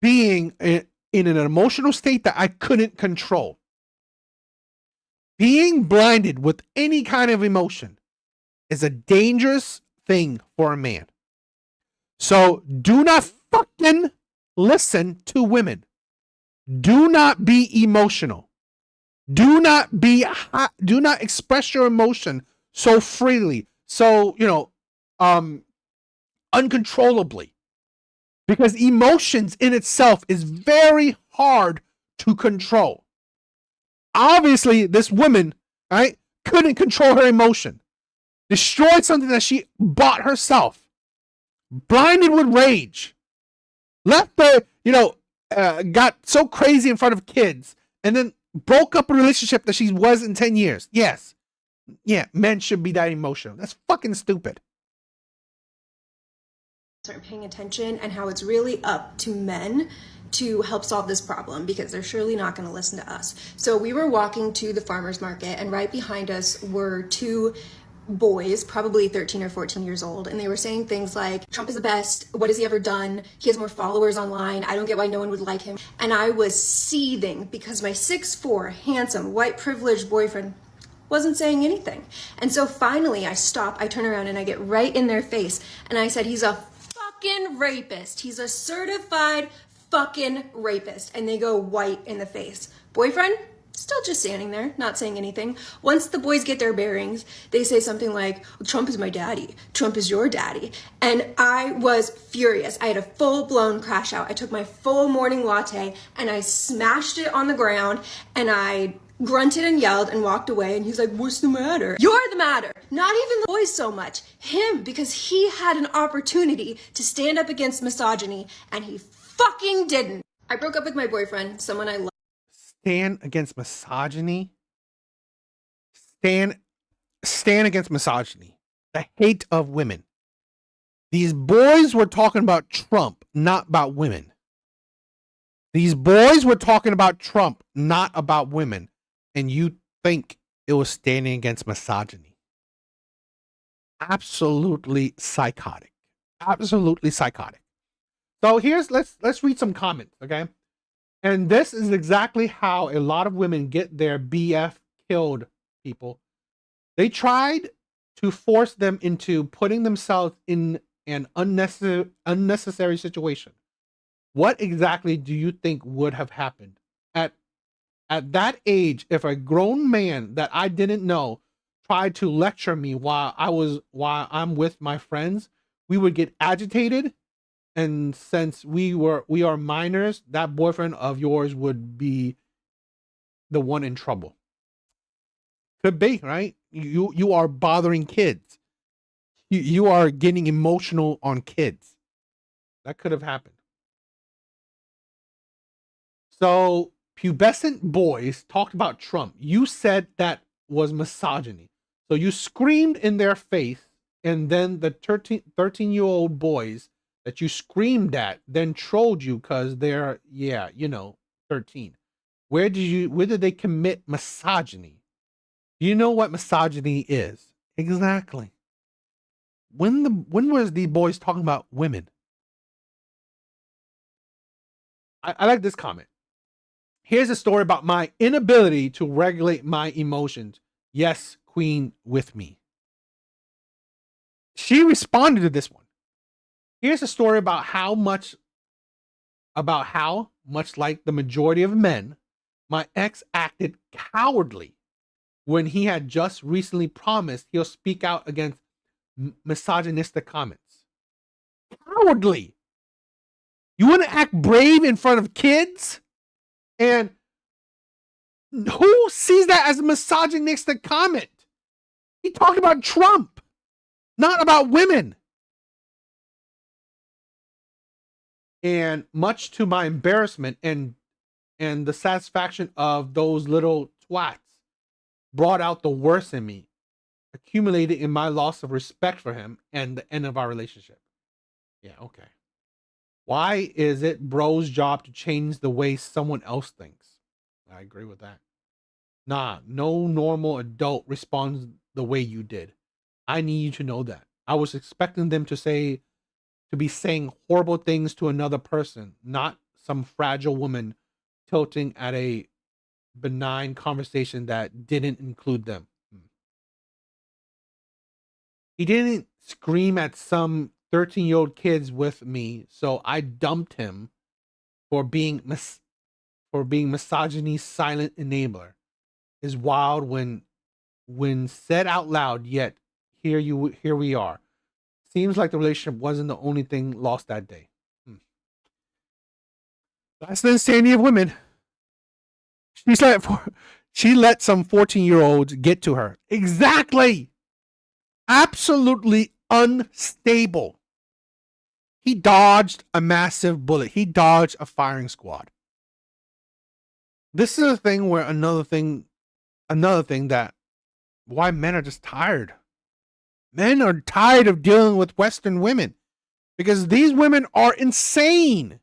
being in an emotional state that I couldn't control. Being blinded with any kind of emotion is a dangerous thing for a man. So do not fucking listen to women. Do not be emotional. Do not express your emotion so freely, so, uncontrollably. Because emotions in itself is very hard to control. Obviously, this woman, right, couldn't control her emotion. Destroyed something that she bought herself. Blinded with rage. Left her, got so crazy in front of kids, and then broke up a relationship that she was in 10 years. Yes. Yeah, men should be that emotional. That's fucking stupid. Start paying attention, and how it's really up to men to help solve this problem, because they're surely not going to listen to us. So we were walking to the farmer's market, and right behind us were two boys, probably 13 or 14 years old, and they were saying things like, Trump is the best, what has he ever done, he has more followers online, I don't get why no one would like him. And I was seething because my 6'4", handsome, white privileged boyfriend wasn't saying anything. And so finally I stop, I turn around, and I get right in their face, and I said, he's a fucking rapist, he's a certified fucking rapist. And they go white in the face. Boyfriend still just standing there, not saying anything. Once the boys get their bearings, they say something like, well, Trump is my daddy. Trump is your daddy. And I was furious. I had a full-blown crash out. I took my full morning latte and I smashed it on the ground, and I grunted and yelled and walked away. And he's like, what's the matter? You're the matter. Not even the boys so much. Him, because he had an opportunity to stand up against misogyny, and he fucking didn't. I broke up with my boyfriend, someone I love. Stand against misogyny. Stand against misogyny. The hate of women. These boys were talking about Trump, not about women. These boys were talking about Trump, not about women. And you think it was standing against misogyny. Absolutely psychotic. Absolutely psychotic. So let's read some comments, okay? And this is exactly how a lot of women get their BF killed, people. They tried to force them into putting themselves in an unnecessary situation. What exactly do you think would have happened? At that age, if a grown man that I didn't know tried to lecture me while I'm with my friends, we would get agitated. And since we are minors, that boyfriend of yours would be the one in trouble. Could be, right? You are bothering kids. You are getting emotional on kids. That could have happened. So pubescent boys talked about Trump. You said that was misogyny. So you screamed in their face, and then the 13-year-old boys that you screamed at then trolled you because they're 13. Where did they commit misogyny? Do you know what misogyny is? Exactly. When was the boys talking about women? I like this comment. Here's a story about my inability to regulate my emotions. Yes, queen with me. She responded to this one. Here's a story about how much like the majority of men, my ex acted cowardly when he had just recently promised he'll speak out against misogynistic comments. cowardly. You want to act brave in front of kids? And who sees that as a misogynistic comment? He talked about Trump, not about women. And much to my embarrassment and the satisfaction of those little twats, brought out the worst in me, accumulated in my loss of respect for him and the end of our relationship. Yeah, okay. Why is it bro's job to change the way someone else thinks? I agree with that. Nah, no normal adult responds the way you did. I need you to know that. I was expecting them to be saying horrible things to another person, not some fragile woman tilting at a benign conversation that didn't include them. He didn't scream at some 13-year-old kids with me, so I dumped him for being misogyny's silent enabler. Is wild when said out loud, yet here we are. Seems like the relationship wasn't the only thing lost that day. That's the insanity of women. She let some 14-year-olds get to her. Exactly. Absolutely unstable. He dodged a massive bullet. He dodged a firing squad. This is a thing where another thing that why men are just tired. Men are tired of dealing with Western women because these women are insane.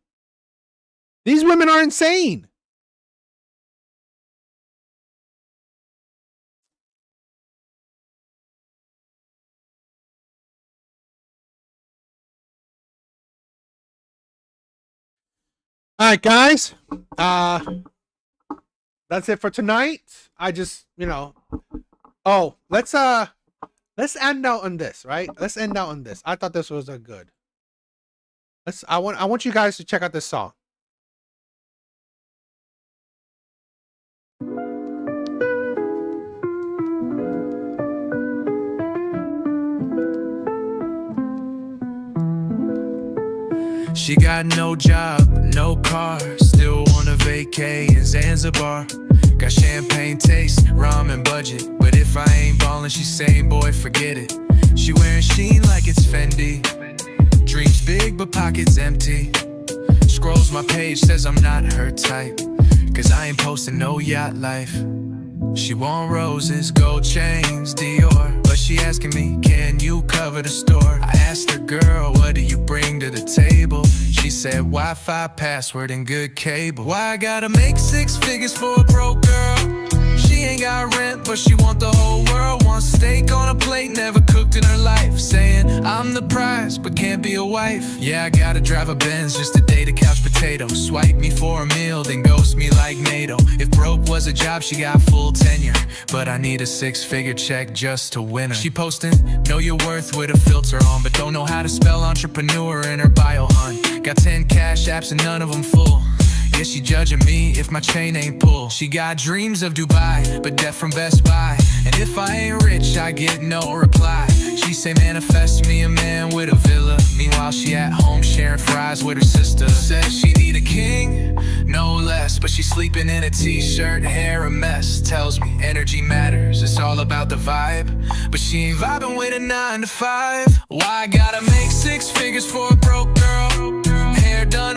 These women are insane. All right, guys. That's it for tonight. I just, let's end out on this, right? Let's end out on this. I thought this was a good. I want you guys to check out this song. She got no job, no car, still wanna vacay in Zanzibar. Got champagne taste, ramen budget, but if I ain't ballin', she saying, boy, forget it. She wearing Sheen like it's Fendi, dreams big but pockets empty. Scrolls my page, says I'm not her type, cause I ain't posting no yacht life. She want roses, gold chains, Dior, but she asking me, can you cover the store? I asked her, girl, what do you bring to the table? She said, Wi-Fi, password, and good cable. Why I gotta make 6 figures for a broke girl? She ain't got rent, but she want the whole world. Want steak on a plate, never cooked in her life. Saying, I'm the prize, but can't be a wife. Yeah, I gotta drive a Benz just to date a couch potato. Swipe me for a meal, then ghost me like NATO. If broke was a job, she got full tenure, but I need a 6-figure check just to win her. She posting, know your worth with a filter on, but don't know how to spell entrepreneur in her bio, hun. Got 10 cash apps and none of them full. Yeah, she judging me if my chain ain't pull. She got dreams of Dubai, but debt from Best Buy. And if I ain't rich, I get no reply. She say manifest me a man with a villa. Meanwhile, she at home sharing fries with her sister. Says she need a king, no less, but she sleeping in a t-shirt, hair a mess. Tells me energy matters, it's all about the vibe, but she ain't vibing with a 9 to 5. Why I gotta make 6 figures for a broke girl? Hair done.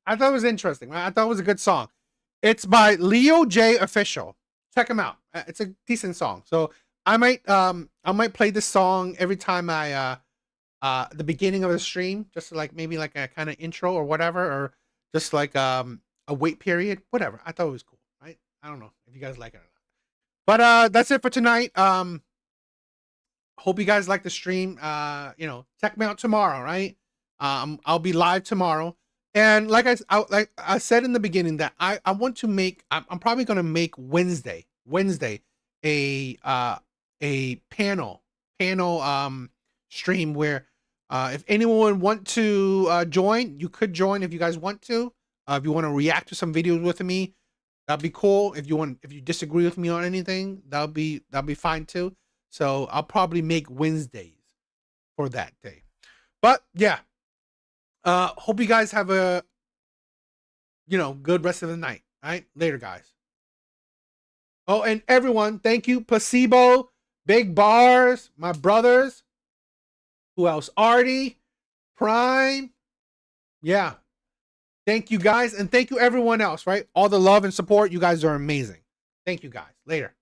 I thought it was interesting. I thought it was a good song. It's by Leo J Official. Check him out. It's a decent song. So I might play this song every time the beginning of the stream, just like maybe like a kind of intro or whatever, or just like a wait period, whatever. I thought it was cool. Right? I don't know if you guys like it or not. But that's it for tonight. Hope you guys like the stream. Check me out tomorrow, right? I'll be live tomorrow. And like I said in the beginning that I want to make, I'm probably going to make Wednesday a panel stream where if anyone want to join, you could join if you guys want to. If you want to react to some videos with me, that'd be cool. If you disagree with me on anything, that'll be fine too. So I'll probably make Wednesdays for that day. But yeah, Hope you guys have a, good rest of the night. All right, later, guys. Oh, and everyone, thank you, Placebo, Big Bars, my brothers. Who else? Artie, Prime. Yeah. Thank you guys, and thank you everyone else, right? All the love and support. You guys are amazing. Thank you guys. Later.